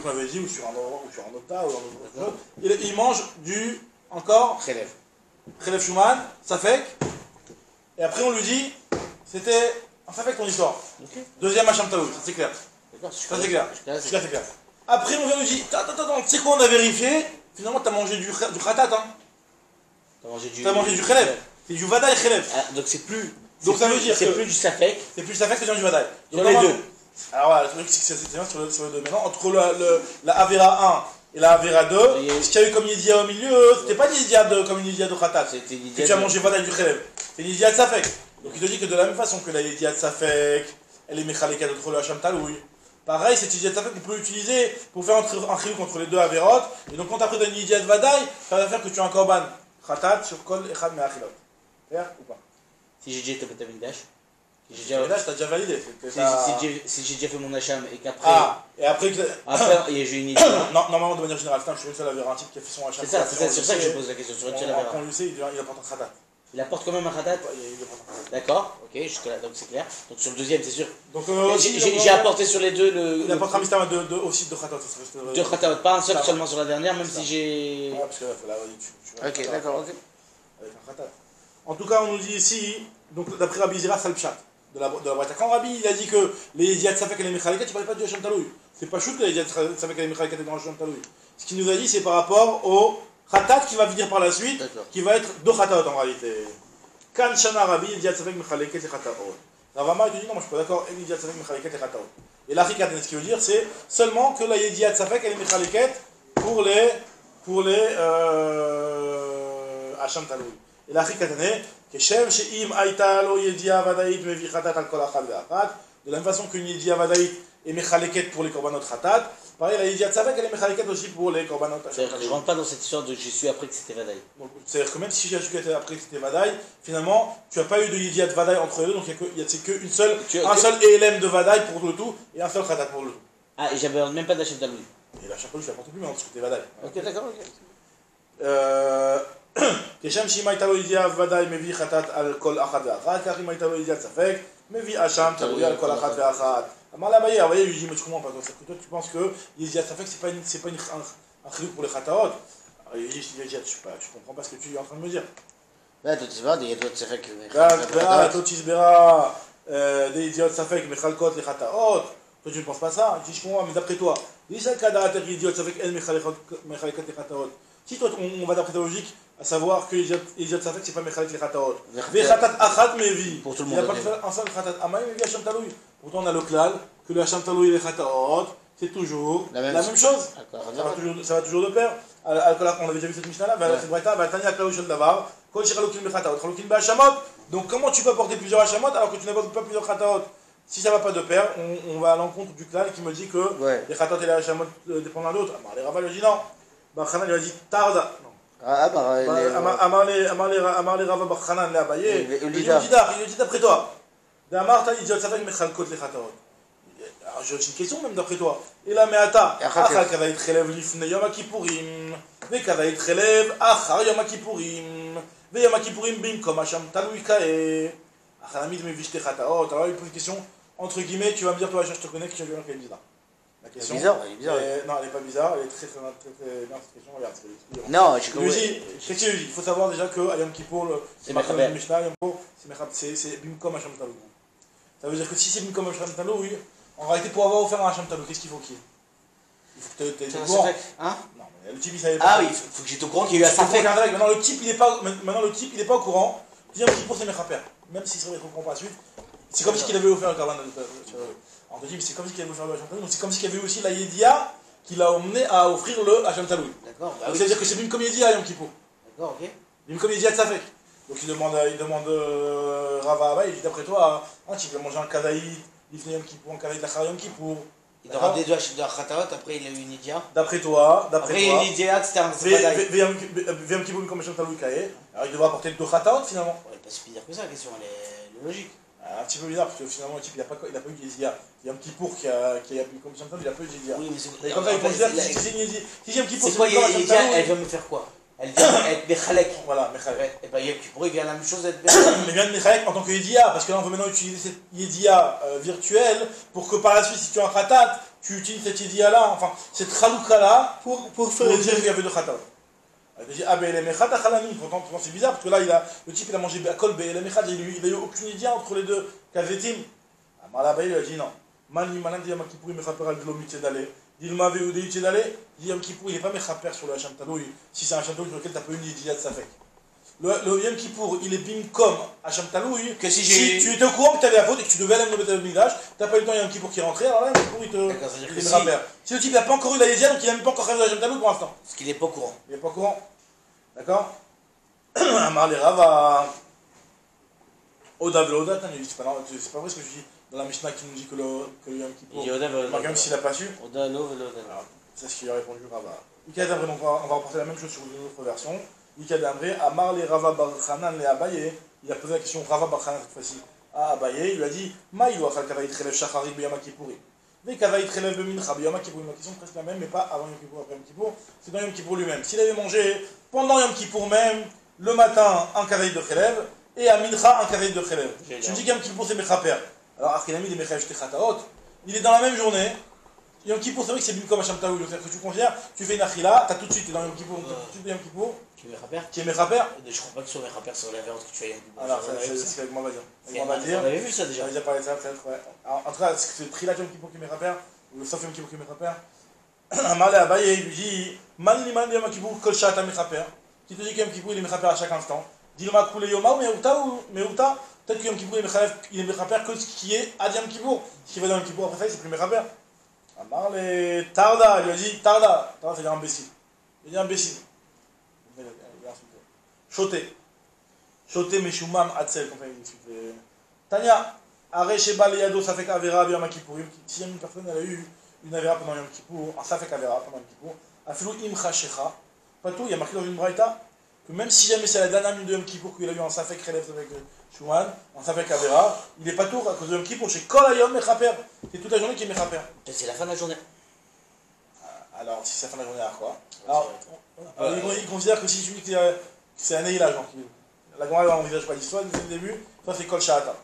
Qu'on avait dit, ou sur un autre tas, ou un autre. Il mange du. Encore. Khelev Shuman, Safek. Et après, on lui dit, c'était. Ça fait ton histoire. Okay. Deuxième Hacham Taloui, ça c'est clair. Ça c'est clair. Jusqu'à c'est clair. Après on vient nous dire, attends, tu sais quoi, on a vérifié, finalement t'as mangé du khatat, hein. T'as mangé du khelev. C'est du vadaï khelev. Ah, donc c'est plus. Donc ça veut dire c'est plus du safek. C'est plus du safek, c'est du vadaï. Sur les deux. Alors voilà, le truc c'est que c'est bien sur les deux. Maintenant, entre la Avera 1 et la Avera 2, ce qu'il y a eu comme Yidia au milieu, c'était pas Yidia comme une Yidia de khatat. Tu as mangé vadaï du khelev. C'est une Yidia de safek. Donc il te dit que de la même façon que la Yediat Safek, elle est Mechaleka contre le Hacham Taloui. Pareil, cette Yediat Safek, on peut l'utiliser pour faire un chiyuv contre les deux Averot. Et donc quand tu as pris une Yediat Vadaï, ça va faire que tu as un korban Khatat sur Kol Echad Me'achilot. Clair ou pas? Si j'ai déjà été au Betamigdash, t'as déjà validé. Si j'ai déjà fait mon Hacham et qu'après. Ah, et après j'ai une idée. Normalement, de manière générale, je suis le seul à avoir un type qui a fait son Hacham. C'est sur ça que je pose la question. Sur une seule Avera. Quand on le sait, il apporte un Khatat. Il apporte quand même un khatat. D'accord, ok, jusque-là, donc c'est clair. Donc sur le deuxième, c'est sûr. Donc j'ai apporté sur les deux Il apportera un mystère aussi de khatat. Deux khatat, pas un seul seulement sur la dernière, même si j'ai. Ouais, parce que là, ok, d'accord, ok. Avec un khatat. En tout cas, on nous dit ici, donc d'après Rabbi Zira, c'est le pshat de la Braïta. Quand Rabbi il a dit que les Yediat Safek et les Mechaliket, tu parlais pas du Hacham Taloui. C'est pas chou que les Yediat Safek et les Mechaliket étaient dans le Hacham Taloui. Ce qu'il nous a dit, c'est par rapport au Khatat qui va venir par la suite, qui va être deux Khatat en réalité. Kan Shana Rabbi, Yediat Safek Mechaliket et Khataot. Ravama il te dit non, moi je suis pas d'accord, Yediat Safek Mechaliket et Khataot. Et l'Afrikat, ce qu'il veut dire, c'est seulement que la Yediat Safek et les Mechaliket pour les Hacham Taloui. Et l'Afrikat, Keshem Sheim Aïta lo Yedia Vadaït Mevi Khatat al Kol Achad Ve'achad. De la même façon qu'une Yedia Vadaït est Mechaliket pour les Korbanot Khatat, pareil, la Yediat Safek elle est Mechaliket aussi pour les Korbanot Khatat. C'est-à-dire que je rentre pas dans cette histoire de j'ai su après que c'était Vadaï. C'est-à-dire que même si j'ai su après que c'était Vadaï, finalement, tu n'as pas eu de Yediat Vadaï entre les deux, donc c'est qu'un seul ELM de Vadaï pour le tout et un seul Khatat pour le tout. Ah, et j'avais même pas d'Hacham Taloui. Et l'Hacham Taloui, je ne l'apporte plus, mais parce que c'était Vadaï. Ok, d'accord, ok. כשם שאם הייתה לו ידיעה ודאי מביא חטאת על כל אחת ואחת, כך אם הייתה לו ידיעת ספק, מביא אשם תלוי על כל אחת ואחת. אמר לאביי, אביי lui dit mais je comprends pas, parce que toi tu penses que ידיעת ספק c'est pas un chiluk pour les חטאות. Il dit je comprends pas ce que tu es en train de me dire. là tu vois des ידיעות ספק là toi tu תסברה des ידיעות ספק מחלקות לחטאות. Toi tu ne penses pas ça, il dit je comprends mais d'après toi, יש כדעת ידיעות ספק אין מחלקות לחטאות. Si toi, on va d'après ta logique, à savoir que les Yediat Safek, c'est pas Mechalik les Khataot. Les Khatat Achat Mevi. Pour tout le monde. Il n'y a pas un seul Khatat Amay, Mevi Hacham Taloui. Pourtant, on a le klal, que le Hacham Taloui et les Khataot, c'est toujours la même chose. Ça va toujours de pair. On avait déjà vu cette Mishnah-là, c'est Braïta, Vatani Aklaou Shel Davar, Kol Shiralokin Bekhataot, Chalokin Be'Hachamot. Donc, comment tu peux apporter plusieurs Hachamot alors que tu n'apportes pas plusieurs Khataot? Si ça ne va pas de pair, on va à l'encontre du klal qui me dit que les Khatat et les Hachamot dépendent l'un de l'autre. Les Rava lui dit non. Barchanan lui a dit Tarda. Amar les Rava Barchanan l'Abaye. Il lui dit d'après toi. D'Amar t'as Yediat Safek Mechalkot les Khataot. j'ai une question même d'après toi. Et là, mais attends, Achal Kadaït Chelev Lifne Yom Kippourim, Ve Kadaït Chelev Achar Yom Kippourim, Ve Yom Kippourim Bimkom Hasham Talui Kae. Achalamid Mevishte Chataot. Alors, il pose une question, entre guillemets, tu vas me dire, toi, je te connais, que tu as vu qu'elle est bizarre. La question. Elle est bizarre. Non, elle n'est pas bizarre, elle est très bien cette question. Regarde, non, je comprends. Il faut savoir déjà que Yom Kippour, c'est Mechaber. C'est Bimkom Hasham Talui. Ça veut dire que si c'est Bimkom Hasham Talui, en réalité, pour avoir offert un Hacham Talou, qu'est-ce qu'il faut qu'il y ait? Il faut que tu aies au courant. Hein? Non, mais le type il savait pas. Ah oui, il faut que j'étais au courant qu'il y a eu un Safek. Maintenant le type il est pas au courant. Dis un petit pour ses Mechaper. Même s'il serait au courant par la suite. C'est comme si il avait offert le Karban. On te dit, c'est comme si il avait offert le Hacham Talou. Donc c'est comme s'il y avait aussi la Yedia qui l'a emmené à offrir le Hacham Talou. D'accord. Donc ça veut dire que c'est Bim comme Yedia Yom Kippour. D'accord, ok. Bim comme Yedia de Safek. Donc il demande Rava Abba, il dit d'après toi, un type il a mangé un Kadaï. Il venait Yom Kippour, en Kadaï de la Yom Kippour. Il a ramené deux Khatarot, après il a eu une Idia. D'après toi. Après il y a une Idia, c'était un Khatarot. Yom Kippour, comme Hacham Talou Kae. Alors il devra apporter deux Khatarot finalement. Ouais, pas si bizarre que ça, la question, elle est logique. Un petit peu bizarre parce que finalement le type il a pas eu de Yedia. Il y a un petit pour qui a comme Hacham Talou, il a pas eu de Yedia. Oui, mais c'est comme ça il considère que si Yom Kippour c'est quoi Yedia, elle vient me faire quoi? Elle vient être Mechalek. Voilà, Mechalek. Et bien Yom Kippour, il vient la même chose d'être Mechalek. Mais vient de Mechalek en tant que Yedia, parce que là on veut maintenant utiliser cette Yedia virtuelle pour que par la suite, si tu as un Khatat, tu utilises cette Yedia là, enfin cette Chalouka là, pour dire qu'il y avait deux Khatat. Il dit, ah ben les Mechad Achalami, pourtant c'est bizarre parce que là le type il a mangé Akol et les Mechad, il a eu aucune Yedia entre les deux Kavetim. Malaba il a dit non. Mani Malan dit Yom Kippour il mechaper al Glomit Sedale. Dilma Veoudei Sedale, dit Yom Kippour il n'est pas mechaper sur le Hacham Talou, si c'est un Hacham Talou sur lequel tu n'as pas une Yedia de Safek. Le Yom Kippour il est bimkom Hacham Talou, que si tu étais au courant que tu avais la faute et que tu devais aller le Midrash, tu n'as pas eu le temps Yom Kippour qui est rentré, alors là Yom Kippour il te mechaper. Si le type n'a pas encore eu la Yedia, donc il n'a même pas encore fait le Hacham Talou pour l'instant. Parce qu'il n'est pas au courant. Il n'est pas au courant. D'accord. Amar les Rava. Oda Veloda, c'est pas vrai ce que je dis dans la Mishnah qui nous dit que le Yom Kippour, même s'il n'a pas su. Oda no Veloda. C'est ce qu'il a répondu Rava. Ikadabré, donc on va reporter la même chose sur une autre version. Ikadabré, Amar les Rava Bar Chanan les Abaye. Il a posé la question Rava Bar Chanan cette fois-ci à Abaye. Il lui a dit Maïlo Achal Kavaït Chelev Shachari B'Yom Kippourim. Mais Kavaït Chelev B'Mincha B'Yom Kippourim. La question est presque la même, mais pas avant Yom Kippour, après Yom Kippour. C'est dans Yom Kippour lui-même. S'il avait mangé pendant Yom Kippour même, le matin, un Kavaït de Chelev, et à Mincha, un Kavaït de Chelev. Tu me dis qu'Yom Kippour c'est Mechaper. Alors, Achilami des Mechav Shtechataot, il est dans la même journée. Yom Kippour, c'est vrai que c'est Bimkom Hacham Talou. C'est-à-dire que tu considères, tu fais une Achila, t'as tout de suite, t'es dans Yom Kippour, tout de suite Yom Kippour. Qui est Mechaper. Je crois pas que ce soit Mechaper sur la viande que tu fais Yom Kippour. Alors, c'est ce qu'avec moi va dire. On avait vu ça déjà. On avait déjà parlé de ça, peut-être, ouais. Alors, en tout cas, c'est le Trilat Yom Kippour qui est Mechaper, ou le Sof Yom Kippour qui est Mechaper. Amalé Abaye, il lui dit Man liman Yom Kippour, Kol Shat Mechaper. Qui te dit que Yom Kippour, il est Mechaper à chaque instant. Dilma Koule Yoma ou Meuta. Peut-être que Yom Kippour, il est Mechaper que ce qui est à Yom Kippour. Ce qui va dans Yom Kippour après ça, c'est plus Mechaper. Amar les Tarda, il lui a dit Tarda. Tarda, c'est un imbécile. Il dit imbécile. Choté. Choté, Meshumam, Atzel, comme ça il explique. Tania, Are Sheba Leyado, ça fait qu'Avera, Yom Kippour. Si une personne elle a eu une Avera pendant Yom Kippour, ça fait qu'Avera pendant Yom Kippour, Afilou Imcha Shecha, pas tout, il y a marqué dans une braïta que même si jamais c'est la dernière minute de Yom Kippour qu'il a eu en Safek Relef avec Shuman, en Safek Avera, il est pas tout à cause de Yom Kippour, chez Kol Ayom Mechaper. C'est toute la journée qui est Mechaper. C'est la fin de la journée. Alors, si c'est la fin de la journée, alors quoi? Alors, il considère que si tu dis que c'est un éhilage, la Gemara n'envisage pas l'histoire depuis le début, soit c'est Kol Shahata.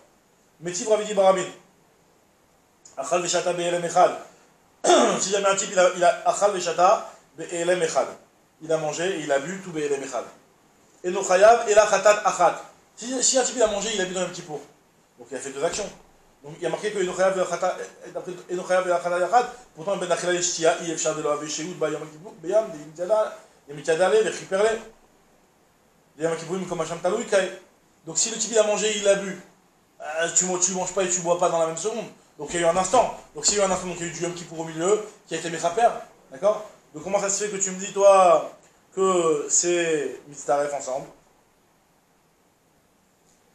Metiv Ravidi Barabin. Achal Veshata Be'elem Echad. Si jamais un type il a Achal Veshata Be'elem Echad. Il a mangé et il a bu tout Be'elem Echad. Et no Chayav et la Khatat Achat. Si un type il a mangé, il a bu dans un petit pot. Donc il a fait deux actions. Donc il y a marqué que Eno Chayav et la Khatat Achat. Pourtant Ben Achila Yeshtia, Yefshar de l'Oave Sheoud, Bayam Kippour, Bayam, des Mitadale, des Chiperle. Des Yom Kippourim comme Hacham Talou Kae. Donc si le type il a mangé, il a bu. Tu manges pas et tu bois pas dans la même seconde. Donc il y a eu un instant. Donc s'il y a eu un instant, donc il y a eu du Yom Kippour au milieu, qui a été Mechaper. D'accord? Donc comment ça se fait que tu me dis, toi, que c'est Mitzaref ensemble?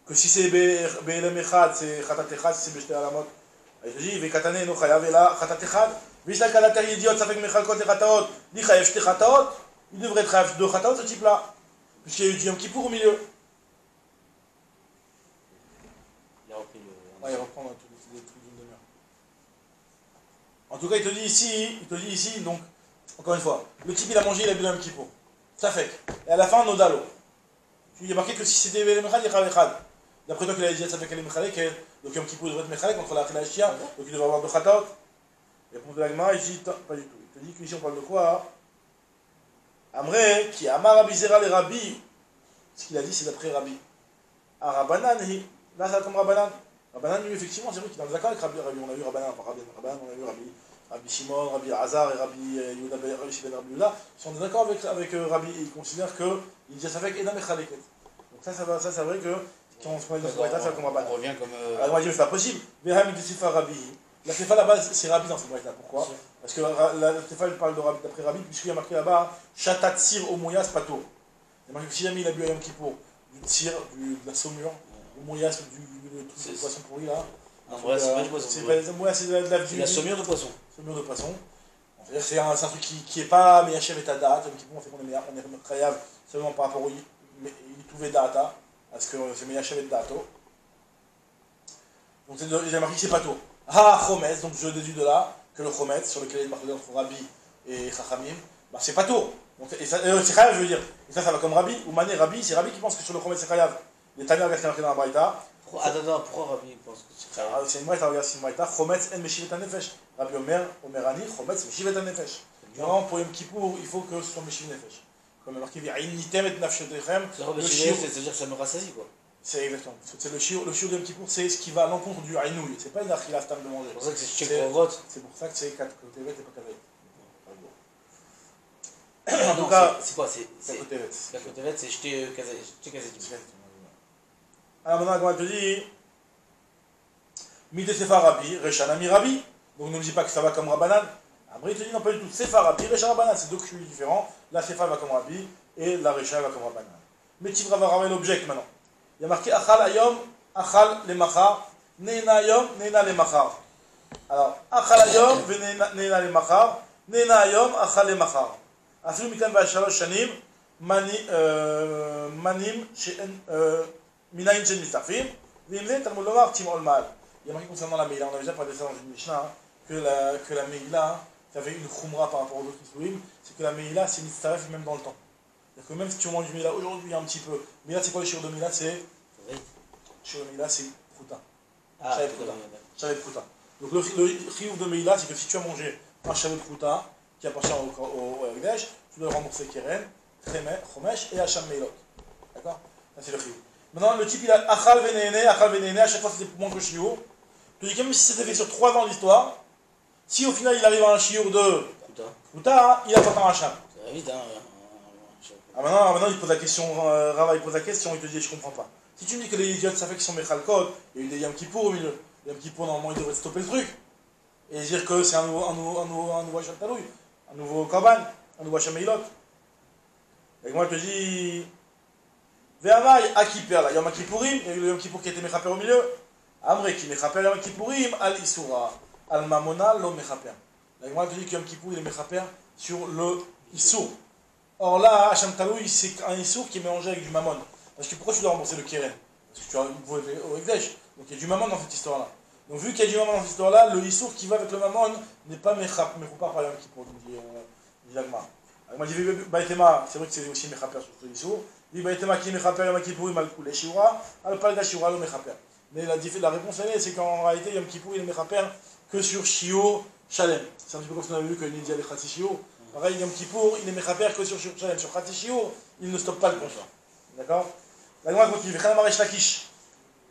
Que si c'est Be'elem Echad, c'est Khatat Echad, si c'est Beshte Alamot. Et je dis, Vekatane no Chayav et la Khatat Echad. Vishla Kalater Yediot, ça fait que Mechalkot et Khataot. Dit Chayav Shte Khataot. Il devrait être Chayav de Khataot, ce type-là. Puisqu'il y a eu du Yom Kippour au milieu. Il a repris le. Ouais, il reprend des trucs d'une demi-heure. En tout cas, il te dit ici, donc, encore une fois, le type il a mangé, il a bu le même kippour. Ça fait. Et à la fin, nodalo. Il y a marqué que si c'était les mechal, il y a echad. D'après toi, qu'il a dit ça fait qu'elle est mechalek, donc Yom Kippour devrait être mechalek contre la Khilashia, donc il devrait avoir deux khataot. Et pour de la Gemara, il dit pas du tout. Il te dit qu'ici on parle de quoi? Amré, qui a Amar Rabbi Zera les Rabbi, ce qu'il a dit c'est d'après Rabbi. Ah, Rabbanan, là ça comme Rabbanan. Rabbanan, lui, effectivement, c'est vrai qu'il est d'accord avec Rabbi. On a vu Rabbanan, Rabbanan, on a vu Rabbi Shimon, Rabbi Azar et Rabbi Yehuda, Rabbi Shimon, Rabbi Yehuda. Ils sont d'accord avec Rabbi et ils considèrent que il dit ça fait qu'Edam Mechaleket. Donc ça c'est vrai que quand on se met dans ce braïta, ça comme Rabbanan. On revient comme. Alors on va dire c'est pas possible. Veham il dit Rabbi. La Tefa là-bas c'est Rabbi dans ce braïta. Pourquoi? Parce que la Tefa elle parle d'après Rabbi, puisqu'il y a marqué là-bas Shatat Sir au Mouyas Pato. Il y a marqué que si jamais il a bu à Yom Kippour du tir, de la saumure, au Mouyas, du poisson pourri là. Non, voilà, c'est pas du poisson. C'est de la saumure de poisson. Saumure de poisson. C'est un truc qui est pas Meyachev et Tadat. Yom Kippour on fait qu'on est Khayav seulement par rapport au Yituvé Data. Parce que c'est Meyachev et Dato. Donc il a marqué que c'est Pato. Ah, Chometz, donc je déduis de là que le Chometz, sur lequel il est marqué entre Rabbi et Chachamim, bah c'est Pato. Et c'est Chayav, je veux dire. Et ça va comme Rabbi, ou Mané Rabbi, c'est Rabbi qui pense que sur le Chometz c'est Chayav. Les Tanya regardent marqué dans la Braïta. Attends, pourquoi Rabbi pense que c'est Chayav? C'est une Braïta, regarde, c'est une Braïta. Chometz en Meshivet Nefesh. Rabbi Omerani, Chometz Meshivet Nefesh. Vraiment, pour Yom Kippour, il faut que ce soit Meshivet Nefesh. Comme il est marqué, V'aïnitem et Nafshetechem. C'est-à-dire que ça me rassasie, quoi. C'est exactement. C'est le shiur de Yom Kippour, c'est ce qui va à l'encontre du Aïnouï. C'est pas une achilaf tam de manger. C'est pour ça que c'est Tchèque. C'est pour ça que c'est 4 côté et pas Kavet. En tout cas, c'est quoi? C'est 4 côté c'est jeter Kazetim. Alors maintenant, quand elle te dit Mide Sefa Rabbi, Rechanami Rabbi. Donc ne me dis pas que ça va comme Rabbanan. Après il te dit non, pas du tout. Sefa Rabbi, Recha Rabbanan, c'est deux culs différents. La Sefa va comme Rabbi et la Recha va comme Rabbanan. Mais tu vas avoir l'objet maintenant. Il y a marqué Achal Ayom, Achal le Machar, Nena Ayom, Nena le Machar. Alors, Achal Ayom, Nena le Machar, Nena Ayom, Achal le Machar. Afil Mikan Vashalosh Shanim, Manim, Minayin Shen Mistafim, Vimle Talmud Lomar, Tim Olmal. Il y a marqué concernant la Meila, on a déjà parlé de ça dans une Mishnah, que la Meila, ça avait une khumra par rapport aux autres Isurim, c'est que la Meila, c'est Mitzaref même dans le temps. C'est-à-dire que même si tu manges du Mila aujourd'hui un petit peu, Mila c'est quoi le shiur de Mila? C'est shiur de Mila c'est Prouta. Chavet Prouta. Donc le chiyuv de Mila c'est que si tu as mangé un Chavet Prouta qui appartient au Ekdesh, tu dois rembourser Keren, Chomesh et Hacham Meilot. D'accord? Ça c'est le chiyuv. Maintenant le type il a Achal Venene, à chaque fois c'était moins que shiur. Tu dis que même si c'était fait sur 3 ans l'histoire, si au final il arrive à un shiur de Prouta, il a pas un Hacham. Ça va vite, hein. Ah maintenant il pose la question, Rava il pose la question, il te dit je comprends pas. Si tu me dis que les idiotes ça fait qu'ils sont Mechalkot, il y a eu des Yom Kippour au milieu. Les Yom Kippour normalement ils devraient stopper le truc. Et dire que c'est un nouveau Hacham Taloui, un nouveau Korban, un nouveau Hacham Meilot. Et moi je te dis, Ve'amai Akiper, là, Yom Kippourim, il y a eu le Yom Kippour qui a été Mechaper au milieu. Amré qui Mechaper Yom Kippourim, Al Isura, Al Mamona, Lo Mechaper. Et moi je te dis que Yom Kippour il est Mechaper sur le Issour. Or là, Hacham Taloui, c'est un Issour qui est mélangé avec du Mammon. Parce que pourquoi tu dois rembourser le Keren? Parce que tu as au Ekdesh. Donc il y a du Mammon dans cette histoire-là. Donc vu qu'il y a du Mammon dans cette histoire-là, le Issour qui va avec le Mammon n'est pas Mechoupa par Yom Kippour, dit l'Agma. Moi je dis Baïtema, c'est vrai que c'est aussi Mechaper sur ce Issour. Il dit Baïtema qui est Mechaper Yom Kippour, il m'a le coup les Shiura, al Palda Shiura, le Mechaper. Mais la réponse elle est, c'est qu'en réalité Yom Kippour il est Mechaper que sur Shiur Shalem. C'est un petit peu comme ce qu'on avait vu que Nidia les Khatsi Shiur. Pareil, Yom Kippour, il est Mechaper que sur Shalem. Sur Khatsi Shiur, il ne stoppe pas le contrat. D'accord? La Gemara continue. Vechanam Aresh Lakish.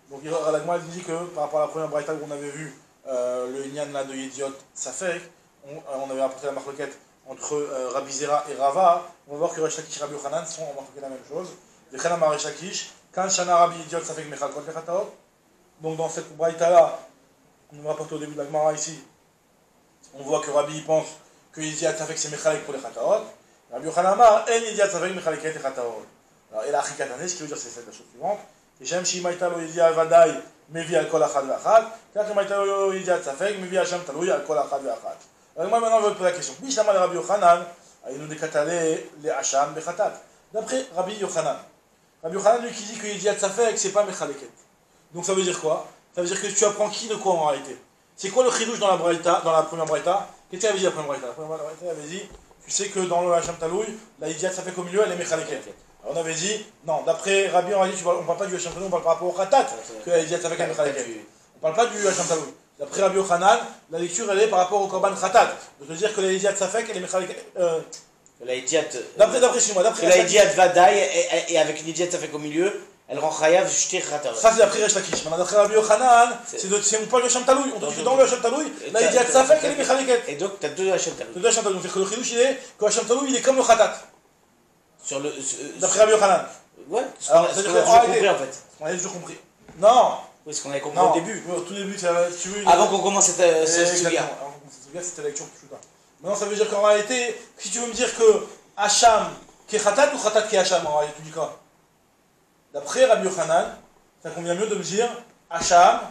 Donc la Gemara dit que par rapport à la première braïta où on avait vu le Inyan là de Yediot Safek, on avait apporté la marloquette entre Rabbi Zera et Rava. On va voir que Resh Lakish et Rabbi Yochanan sont en marloquette la même chose. Vechanam Aresh Lakish. Kan Shana Rabbi Yediot Safek Mechal Kol Kechataot. Donc dans cette braïta là, on va apporter au début de la Gemara ici. On voit que Rabbi pense que Yediot Safek c'est Mechalek pour les Chataot. Rabbi Yochanan Amar En Yediot Safek Mechalek et Chataot. Alors, et la Achikatané, ce qui veut dire c'est la chose suivante. Et Shem Shimaïta lo Yediot Vadaï, Mevi al Kol Achad Vachad. Car Shimaïta lo Yediot Safek, Mevi Hashem Taloui al Kol Achad Vachad. Alors moi maintenant je vais te poser la question. Bishlama le Rabbi Yochanan, il nous décatale les Hacham Bechatat. D'après Rabbi Yochanan lui qui dit que Yediot Safek c'est pas Mechaleket. Donc ça veut dire quoi? Ça veut dire que tu apprends qui de quoi en réalité? C'est quoi le chidouche dans la première braïta? Qu'est-ce qu'il avait dit après le Braïta? Après le Braïta, il avait dit, tu sais que dans le Hacham Taloui, la Idiat ça fait qu'au milieu, elle est Mechaleket. Alors on avait dit, non, d'après Rabbi, on a dit, on ne parle pas du Hacham Taloui, on parle par rapport au Khatat, que la Idiat ça fait qu'elle est Mechaleket. On ne parle pas du Hacham Taloui. D'après Rabbi Yochanan, la lecture elle est par rapport au Korban Khatat. De te dire que la Idiat ça fait qu'elle est Mechaleket. La Idiat. D'après moi, d'après la Idiat Vadaï, et avec une Idiat ça fait qu'au milieu, elle rend Chayav Shtir Khatar. Ça c'est d'après Resh Lakish. Maintenant d'après Rabbi Yochanan, on parle du Hacham Taloui. On dit que dans le Hacham Taloui, la Idiat ça fait qu'elle est Mechaleket. Et donc tu as deux Hacham Taloui. Le Hacham Taloui. Donc le Chidush il est que le Hacham Taloui il est comme le Khatat. Sur le. D'après Rabbi Yochanan. Ouais, ce qu'on a toujours compris en fait. On avait toujours compris. Non. Oui, ce qu'on avait compris au début. Au tout début, si tu veux. Avant qu'on commence cette sugia. Avant qu'on commence cette sugia, c'était la lecture Pshuta. Maintenant, ça veut dire qu'en réalité, si tu veux me dire que Hacham qui est Khatat ou Khatat qui est Hacham, en réalité, tu dis quoi? D'après Rabbi Yochanan, ça convient mieux de me dire Hacham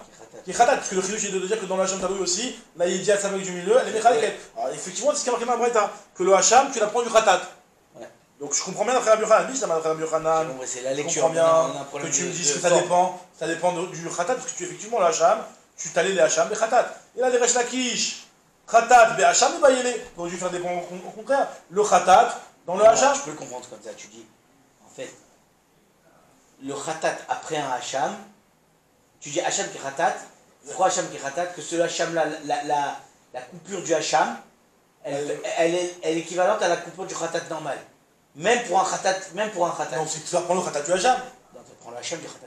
qui est Khatat, parce que le Chidush est de dire que dans le Hacham Taloui aussi, la Idiat Samek du milieu, elle est Mechaleket. Alors effectivement, c'est ce qui a marqué dans la Braïta, que le Hacham, tu l'apprends du Khatat. Donc je comprends bien d'après Rabbi Yochanan, d'après Rabbi Yochanan, c'est la lecture. Je comprends bien que tu me dises que ça dépend du Khatat, parce que tu effectivement le Hacham, tu t'allais les Hacham, les Khatat. Et là les Resh Lakish, Khatat, les Hacham, les Bayele. Donc je vais faire des points au contraire, le Khatat dans le Hacham. Tu peux le comprendre comme ça, tu dis, en fait, le Khatat après un Hacham, tu dis Hacham qui est Khatat, pourquoi Hacham qui est Khatat? Que ce Hacham là, la coupure du Hacham, elle est équivalente à la coupure du Khatat normal. Même pour un khatat. Non, c'est que tu vas prendre le khatat du Hacham. Non, tu prends le Hacham du khatat.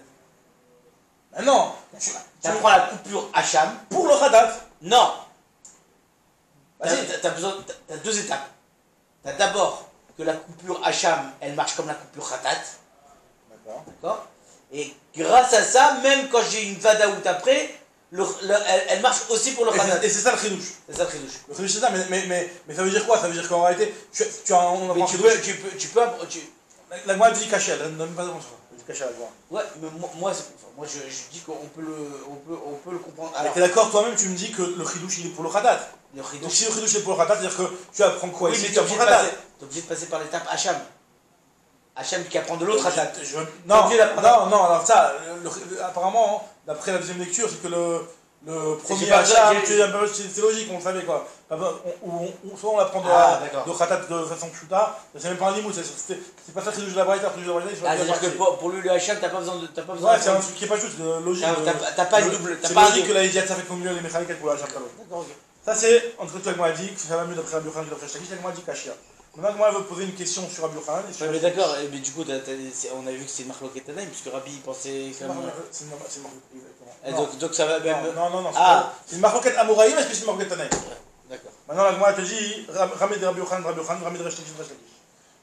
Ah non. Tu prends la coupure Hacham. Pour le khatat. Non. T'as deux étapes. T'as d'abord que la coupure Hacham, elle marche comme la coupure khatat. D'accord. Et grâce à ça, même quand j'ai une vadaout après, elle marche aussi pour le khatat. Et c'est ça le Chidush. C'est ça le Chidush. Le Chidush c'est ça, mais ça veut dire quoi? Ça veut dire qu'en réalité, tu as un. La Gemara dit caché, elle ne donne pas de réponse. Caché la Gemara. Ouais, mais moi je dis qu'on peut le comprendre. Alors, t'es d'accord, toi-même, tu me dis que le Chidush il est pour le khatat. Donc si le Chidush est pour le khatat, c'est-à-dire que tu apprends quoi? Oui, mais t'es obligé de passer par l'étape Hacham. Hacham qui apprend de l'autre khatat. Non, alors ça, apparemment, d'après la deuxième lecture, c'est que le premier Hacham, c'est logique, on le savait quoi. Soit on apprend de khatat de façon pshuta, c'est même pas un limou, c'est pas ça le Chidush de la Braïta, le Chidush de la Braïta. C'est-à-dire que pour lui le Hacham, t'as pas besoin de. Ouais, c'est un truc qui est pas juste, logique. T'as pas une double. C'est logique que la Idiat ça fait comme mieux les mécaniques pour le Hacham Taloui. D'accord, ok. Ça c'est, entre toi et moi, dit que ça va mieux d'après Rabbi Yochanan que d'après Shlakish, moi dit Kashia. Maintenant, moi, je veux poser une question sur Rabbi Yochanan. Mais d'accord, mais du coup, on a vu que c'est Marloquet Tanaïm, puisque Rabbi pensait comme. C'est une exactement. Donc ça va même. Non, c'est une Marloquet Amouraïm, est-ce que c'est une Marloquet Tanaïm? D'accord. Maintenant, la Gemara te dit Ramé de Rabbi Yochanan, Ramé de Resh Lakish.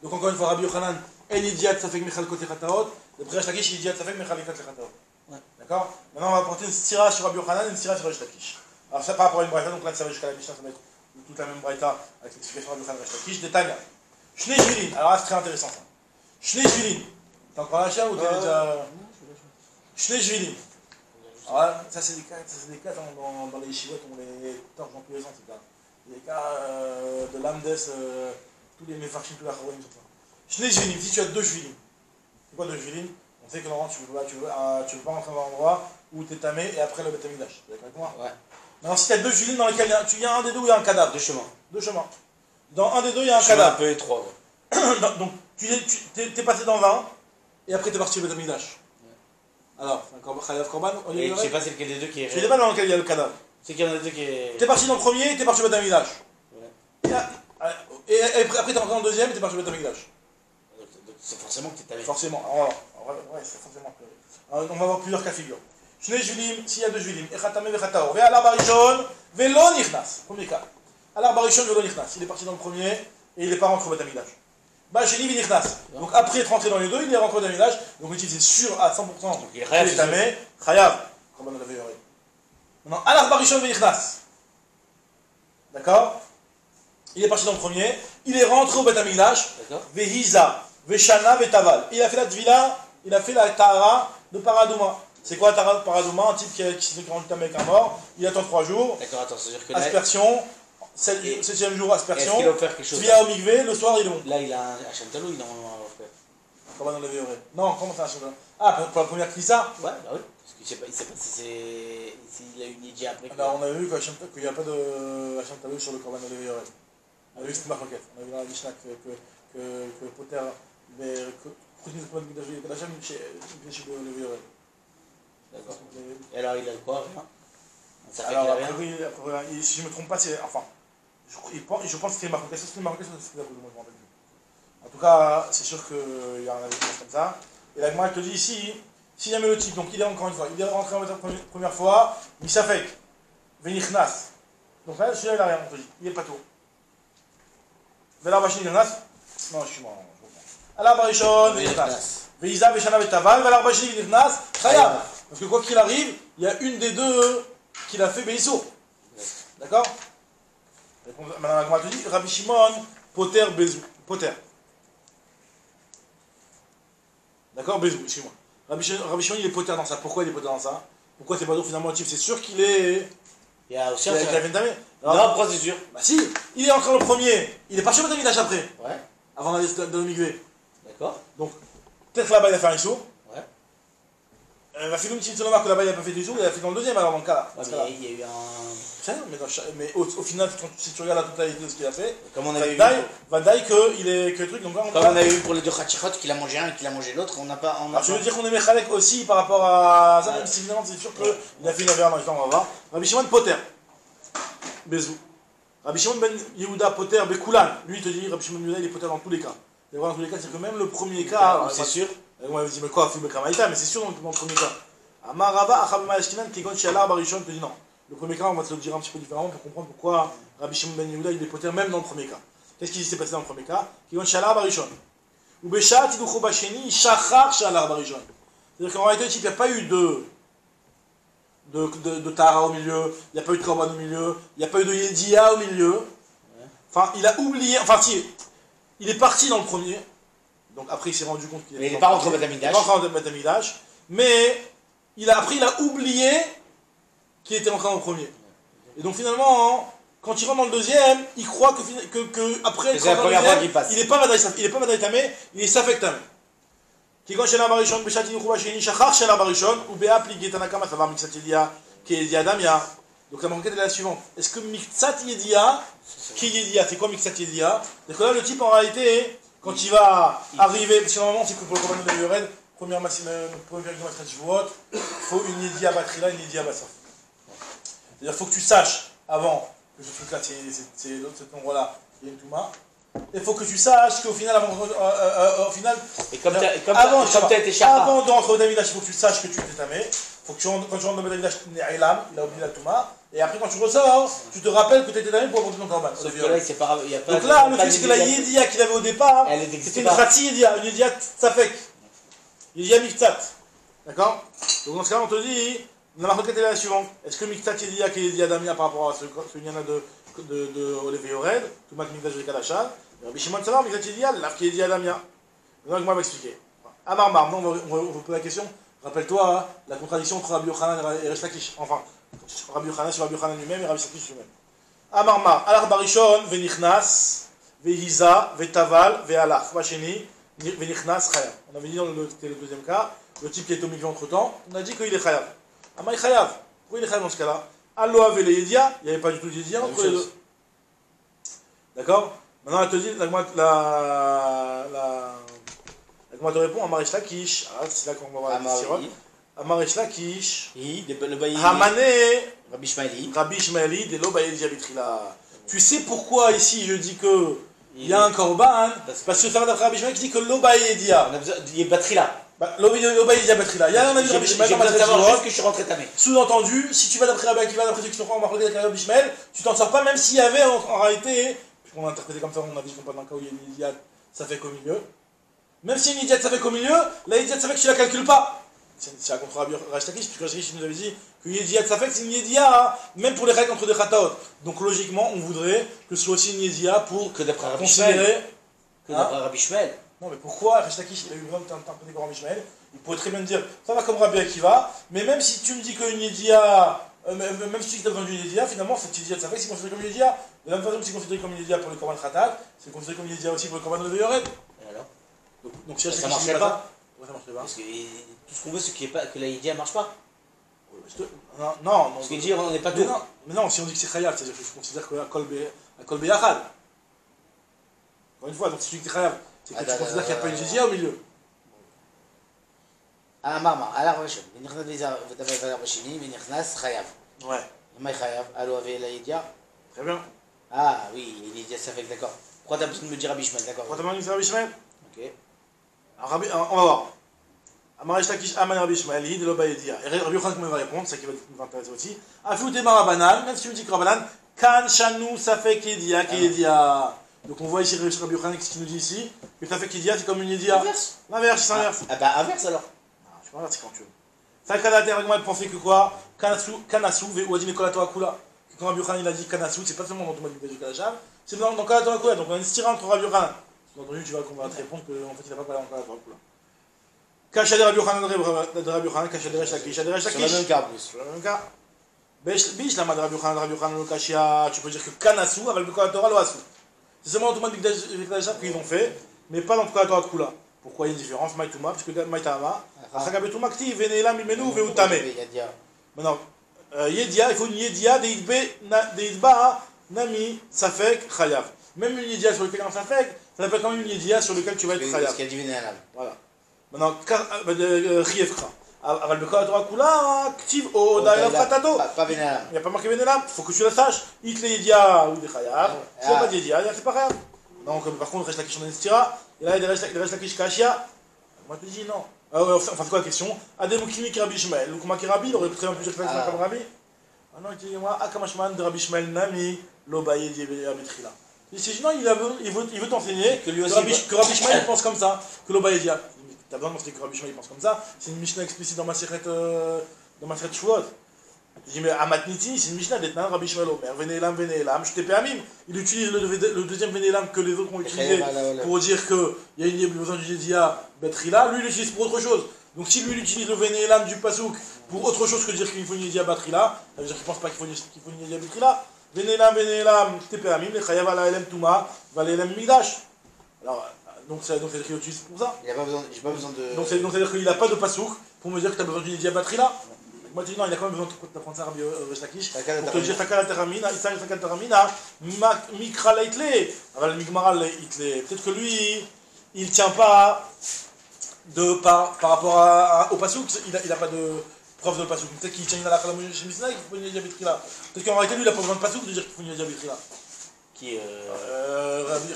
Donc, encore une fois, Rabbi Yochanan, En Idiat, ça fait que Michal Koté Khataot, d'après Resh Lakish, Idiat, ça fait que Michal Koté Khataot. D'accord? Maintenant, on va apporter une stira sur Rabbi Yochanan et une stira sur Resh Lakish. Alors, ça par rapport à une braïta, donc là, ça va jusqu'à la Mishnah, ça va être toute la même braïta avec l'explication de Rabbi Yochanan et Resh Lakish. Des Tanya. Shnei Jvilin, alors là c'est très intéressant ça. Shnei Jvilin, t'es encore à l'achat ou t'es déjà. Shnei Jvilin. Alors là, ça c'est des cas dans les yeshivot, on les torche dans tous les ans, ces cas. Des cas de l'Amdes, tous les Mefarchim, tous les Acharonim, tout ça. Shnei Jvilin, si tu as deux Jvilin. C'est quoi deux Jvilin? On sait que normalement tu veux pas rentrer dans un endroit où t'es tamé et après le Beth Amikdash. Tu es d'accord avec moi? Ouais. Maintenant, si tu as deux Jvilin dans lesquels il y a un des deux où il y a un cadavre. Deux chemins. Dans un des deux, il y a un cadavre. Un peu étroit. Donc, tu t'es passé dans 20, et après tu es parti au Beth Amikdash. Alors, c'est un Chayav Korban. Et je sais pas c'est lequel des deux qui est. Je sais pas dans lequel il y a le cadavre. C'est qu'il y en a deux qui est. T'es parti dans le premier, t'es parti au Beth Amikdash. Ouais. Et après t'es rentré dans le deuxième, et t'es parti au Beth Amikdash. Donc c'est forcément que t'es tamé. Forcément. Ouais, c'est forcément. On va voir plusieurs cas de figure. Shnei Jvilim, s'il y a deux Jvilim, Echatame vechatao, ve'alar barishon, ve'lo nichnas. Premier cas. Alar barishon, ve'lo nichnas. Il est parti dans le premier, et il n'est pas rentré au Beth Amikdash. Bah, chez lui, nichnas. Donc après être rentré dans les deux, il est rentré au Beth Amikdash. Donc on dit c'est sûr à 100% qu'il est tamé. Chayav. Comment on l'avait yoré. Maintenant, alar barishon ve'nichnas. D'accord? Il est parti dans le premier, il est rentré au Beth Amikdash. Ve'hiza, ve'shana, ve'taval. Il a fait la tvila, il a fait la tahara de Paradouma. C'est quoi la tahara de Paradouma? Un type qui s'est rendu tamé avec un mort, il attend 3 jours. D'accord, attends, c'est-à-dire que aspersion, 7e jour aspersion. Est-ce qu'il a offert quelque chose? Tvila au mikvé, le soir il est bon. Là, il a un Hacham Taloui, normalement, à faire. Corban levé Yored. Non, comment ça change? Ah, pour la première Knissa? Ouais, bah oui. Parce que je sais pas, il sait pas si c'est. S'il a une idée après. Alors, on avait vu qu'il n'y a pas de Hachem Talou sur le Corban levé Yored. On a vu que c'était Marloquette. On a vu dans la Mishnah que Poter. Mais. Khoutin de Corban de Hachem, chez le levé Yored. D'accord. Et alors, il a quoi? Rien. Ça fait Alors, qu'il a rien. si je ne me trompe pas, c'est. Enfin. Je pense que c'était Marloquette. Soit c'était Marloquette, soit c'était la Boule, moi je m'en rappelle plus. En tout cas, c'est sûr qu'il y a un avis comme ça. Et la Gemara te dit ici, si jamais le type, donc il est encore une fois, il est rentré en première fois, il s'affecte, Venichnas. Donc là, celui-là, il n'a rien, on te dit, il est pas tout. Velar Bachin Venichnas. Non, je suis mort, je reprends. Alar Barishon Venichnas. Veiza Veshana Vetaval, Velar Bachin Venichnas, Chayav. Parce que quoi qu'il arrive, il y a une des deux qui l'a fait Beissour. D'accord? Maintenant, la Gemara te dit, Rabbi Shimon, Poter, Bezou. Poter. D'accord, Bezou, excuse-moi. Rabbi Shimon, il est poter dans ça. Pourquoi il est poter dans ça? Pourquoi c'est pas d'autre finalement le type? C'est sûr qu'il est. Il y a aussi un truc. Non, pourquoi c'est sûr? Bah si, il est entré le premier. Il est parti au Betamidash après. Ouais. Avant d'aller dans le Migvé. D'accord. Donc, peut-être là-bas il a fait un Issour. Ouais. La Filoum Tzitzolomar que là-bas il a pas fait d'Issour, il a fait dans le deuxième alors dans le cas là. Ouais, mais il y a eu un. Mais au final, si tu regardes la totalité de ce qu'il a fait, comme on avait Vadaï qu'il est que le truc. Donc là, comme on avait eu pour les deux Khatchirot, qu'il a mangé un et qu'il a mangé l'autre, on n'a pas. Alors je veux dire qu'on est Mechalek aussi par rapport à ça, même si évidemment c'est sûr qu'il a fait une affaire dans le temps, on va voir. Rabbi Shimon Poter, Bezou. Rabbi Shimon Ben Yehuda Poter Bekoulan. Lui il te dit, Rabbi Shimon Ben Yehuda il est Poter dans tous les cas. Et voilà, dans tous les cas, c'est que même le premier cas, c'est sûr. On m'avait dit, mais quoi, Fibé Kamaïta, mais c'est sûr dans le premier cas. Amarava Achab Ma'ashkinan, Kegon Shialar Barishon te dit non. Le premier cas, on va te le dire un petit peu différemment pour comprendre pourquoi Rabbi Shimon Ben Yehuda il est Poter même dans le premier cas. Qu'est-ce qui s'est passé dans le premier cas? Kegon Shialar Barishon. Ou Béchat, Tidoucho Bacheni, Shachar Shialar Barishon. C'est-à-dire qu'en réalité, il n'y a pas eu de Tara au milieu, il n'y a pas eu de Korban au milieu, il n'y a pas eu de Yedia au milieu. Enfin, il a oublié, enfin si, il est parti dans le premier, donc après il s'est rendu compte qu'il il n'est pas rentré au Betamidash, mais après il a oublié qu'il était rentré dans le premier. Et donc finalement, quand il rentre dans le deuxième, il croit que après c'est la première fois qu'il passe. Il n'est pas Vadaï Tamé, il est Safek Tamé. Kigon Shela Barishon, Béchati Nukhouba Sheni, Shachar Shela Barishon, ou Béapli Getanakama, ça va Mixat Yedia, qui est Yedia Damia. Donc la marquette est la suivante. Est-ce que Mixat Yedia, qui Yedia, c'est quoi Mixat Yedia? C'est que là le type en réalité, quand il va arriver, parce que normalement c'est que pour le Corban de Yored, première Shvuot, il faut une Yedia Batrila, une Yedia Basaf. C'est-à-dire qu'il faut que tu saches avant que ce truc-là, c'est cet endroit-là, il y a une Touma. Il faut que tu saches qu'au final, au final, et comme tu as été charpé. Avant d'entrer au Betamidash, il faut que tu saches que tu étais tamé. Faut que quand tu rentres dans le Betamidash, tu es Ilam, il a oublié la Touma. Et après, quand tu ressors, tu te rappelles que tu étais tamé pour apporter ton Korban. Donc là, le truc, c'est que la Yedia qu'il avait au départ, c'était une Khati Yedia, une Yedia Tzafek. Yedia Miftzat. D'accord? Donc dans ce cas, on te dit, la marquette est la suivante. Est-ce que Miftzat Yedia qui est Yedia Damia par rapport à ce Yana de Olevé Yored, tout mat Mikdash de Kadachan, Rabbi Shimon Savar, Mikdash Yedia, l'Af qui est Yedia Damia. Donc moi, je vais expliquer. Amarmar, non, on va vous poser la question. Rappelle-toi la contradiction entre Rabbi Yochanan et Resh Lakish. Enfin, Rabbi Yochanan sur Rabbi Yochanan lui-même et Rabbi Lakish lui-même. Amarmar, Alar Barishon, Venichnas, Vehiza, Vetaval, Vehalach. Vacheni, Venichnas, Chayav. On avait dit dans le deuxième cas, le type qui est au milieu entre temps, on a dit qu'il est Chayav. Amar Chayav. Pourquoi il est Chayav dans ce cas-là? Allo avait les Yedia, il n'y avait pas du tout de Yedia entre les deux. D'accord? Maintenant, elle te dit, la Gemara te répond, Amarish Lakish, c'est là qu'on va voir la Sirot. Amarish Lakish, Hamane, Rabbi Ishmaeli, Delo Bayedia Bitrila. Tu sais pourquoi ici je dis que il y a un Korban? Parce que ça va d'après Rabbi Ishmaeli qui dit que Lo Bayedia. Il y a Batrila. Lo Bayedia Batrila. Il y a un avis de Rabbi Ishmaeli. J'ai besoin de savoir juste que je suis rentré tamé. Sous-entendu, si tu vas d'après Rabbi Akiva, d'après ceux qui sont pas en marqué avec Rabbi Ishmael, tu t'en sors pas même s'il y avait en réalité, puisqu'on a interprété comme ça, on a dit qu'on parle d'un cas où il y a une Idiade, ça fait qu'au milieu. Même si une Idiade ça fait qu'au milieu, la Idiade ça fait que tu la calcules pas. C'est à contre Rabbi Rashtakish, puisque Rashtakish nous avait dit que Idiade ça fait que c'est une Yedia, même pour les règles entre des Khataot. Donc logiquement, on voudrait que ce soit aussi une Yedia pour que d'après Rabbi considérer. Que d'après Rabbi Ishmael. Non, mais pourquoi Rashtakish il a eu vraiment interprété comme Rabbi Ishmael? Il pourrait très bien dire ça va comme Rabbi Akiva, mais même si tu me dis qu'une Yedia. Même si tu as besoin d'une Yedia, finalement, cette Yedia, ça fait que c'est considéré comme une Yedia. De la même façon que c'est considéré comme une Yedia pour le Korban Khatat, c'est considéré comme une Yedia aussi pour le Korban de Yored. Et alors? Donc si ça marcherait pas. Ouais, ça marcherait pas. Parce que tout ce qu'on veut, c'est que la Yedia marche pas. Non, parce qu'il dit on n'est pas tout. Mais non, si on dit que c'est Chayav, c'est-à-dire que je considère que la Kol Beyachal. Encore une fois, donc si tu dis que c'est Chayav, c'est que tu considères qu'il n'y a pas une Jédia au milieu. À la marma, à la recherche. Chayav. Ouais. Maï Chayav, allo avec la Yedia. Très bien. Ah oui, il est ça fait d'accord. Pourquoi t'as besoin de me dire Rabbi Shmuel, d'accord? Pourquoi t'as besoin de me dire Rabbi Shmuel? Ok. Alors, on va voir. Amar Lakish Aman Rabbi Shmuel, Hid Lo Bayedia. Et Rabbi Yochanan me va répondre, c'est ça qui va nous intéresser aussi. Afiou Tema Rabanan, même si tu me dis que Rabanan, Kan Shanou Safek Yedia Kedia. Donc on voit ici Rabbi Yochanan, qu'est-ce qu'il nous dit ici? Que Safek Yedia, c'est comme une Yedia. Inverse. L'inverse, c'est l'inverse. Ah bah inverse alors. Non, je peux inverser quand tu veux. Sakada Teragma, elle pensait que quoi? Kanasu, Veouadi Mekolato Akula. Quand Rabbi Yochanan il a dit Kanasu, c'est pas seulement dans ton mode de Kalacham, c'est dans Kolato Akula. Donc on a une stira entre Rabbi Yochanan. Entendu, tu vas qu'on va te répondre qu'en fait il n'a pas parlé en Kolato Akula. Kacha de Rabbi Yochanan de Rabbi Yochanan, Kacha de Resh Lakish. Sur le même cas en plus. Sur le même cas. Bish la de Rabbi Yochanan le Kashia, tu peux dire que Kanasu avec le Kolato Akula. C'est seulement dans ton mode de Kalacham qu'ils ont fait, mais pas dans Kolato Akula. Pourquoi il y a une différence? Maïtouma, parce que Maïtama, Achagabetouma Kti, Venelam, Imenu, Veutame. Maintenant, Yedia, il faut une Yedia, Deidba, Nami, Safek, Chayav. Même une Yedia sur laquelle on Safek, ça s'appelle quand même une Yedia sur laquelle tu vas être Chayav. Parce qu'il y a du Venelam. Voilà. Maintenant, Chiefkra. Aval Bekol Torah Kula, Ktiv, Oda, Fratato. Pas Venelam. Il n'y a pas marqué Venelam, il faut que tu la saches. Il te Yedia ou des Chayav. S'il n'y a pas de Yedia, c'est pas Chayav. Donc, par contre, il reste la question d'Estira. Et là, il reste la question Kashia. Moi, je te dis non. Enfin, c'est quoi la question? Adem Kimi qui Rabbi Shmuel. Le Kuma qui Rabbi, il aurait très bien pu dire que c'est comme Rabbi. Ah non, il dit moi, Akamashman de Rabbi Shmuel Nami, Lobaye di Rabbi Trila. Il dit non, il veut t'enseigner que Rabbi Shmuel pense comme ça, que Lobaye dit. T'as besoin de montrer que Rabbi Shmuel pense comme ça. C'est une Mishnah explicite dans ma Maseret Shavuot. Je dis mais Amatniti, c'est une Mishnah d'Etnan Rabbi Shmuel Omer, Venelam, je t'ai permis. Il utilise le deuxième Venelam que les autres ont utilisé pour dire qu'il y a besoin du Yedia Betrila. Lui, il l'utilise pour autre chose. Donc si lui, il utilise le Venelam du Pasouk pour autre chose que dire qu'il faut une Yedia Betrila, ça veut dire qu'il ne pense pas qu'il faut une Yedia Betrila. Venelam, je t'ai permis, les Chayav ala Elem Touma, Valelem Migdash. Alors, donc c'est-à-dire qu'il utilise pour ça. J'ai pas besoin de. Donc c'est-à-dire qu'il n'a pas de Pasouk pour me dire que tu as besoin d'une Yedia Betrila. Moi, je dis non, il a quand même besoin d'apprendre ça à Rabbi Resh Lakish. Pour te dire, Takal Teramina, Isaac Takal Teramina, Mikra Leitle, Aval Migmara Leitle. Peut-être que lui, il ne tient pas par rapport au Passouk, il n'a pas de preuve de Passouk. Peut-être qu'il tient une halakha chez Mishnah et qu'il faut une Yedia Betrila. Peut-être qu'en réalité, lui, il n'a pas besoin de Passouk de dire qu'il faut une Yedia Betrila. Qui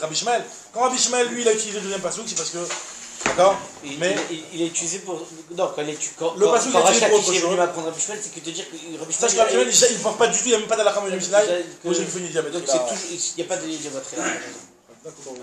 Rabbi Shmuel. Quand Rabbi Shmuel, lui, il a utilisé le deuxième Passouk, c'est parce que. D'accord. Mais il est utilisé pour. Non, quand le Passouk est utilisé pour autre chose. Quand Rabbi m'apprendre Rabbi Shmuel, c'est que te dire que Rabbi Shmuel. Sache que Rabbi Shmuel, il ne pense pas du tout, il n'y a même pas d'halakha chez Mishnah. Moi, j'ai qu'il faut une Yedia Betrila. Donc il n'y a pas de Yedia Betrila. D'accord.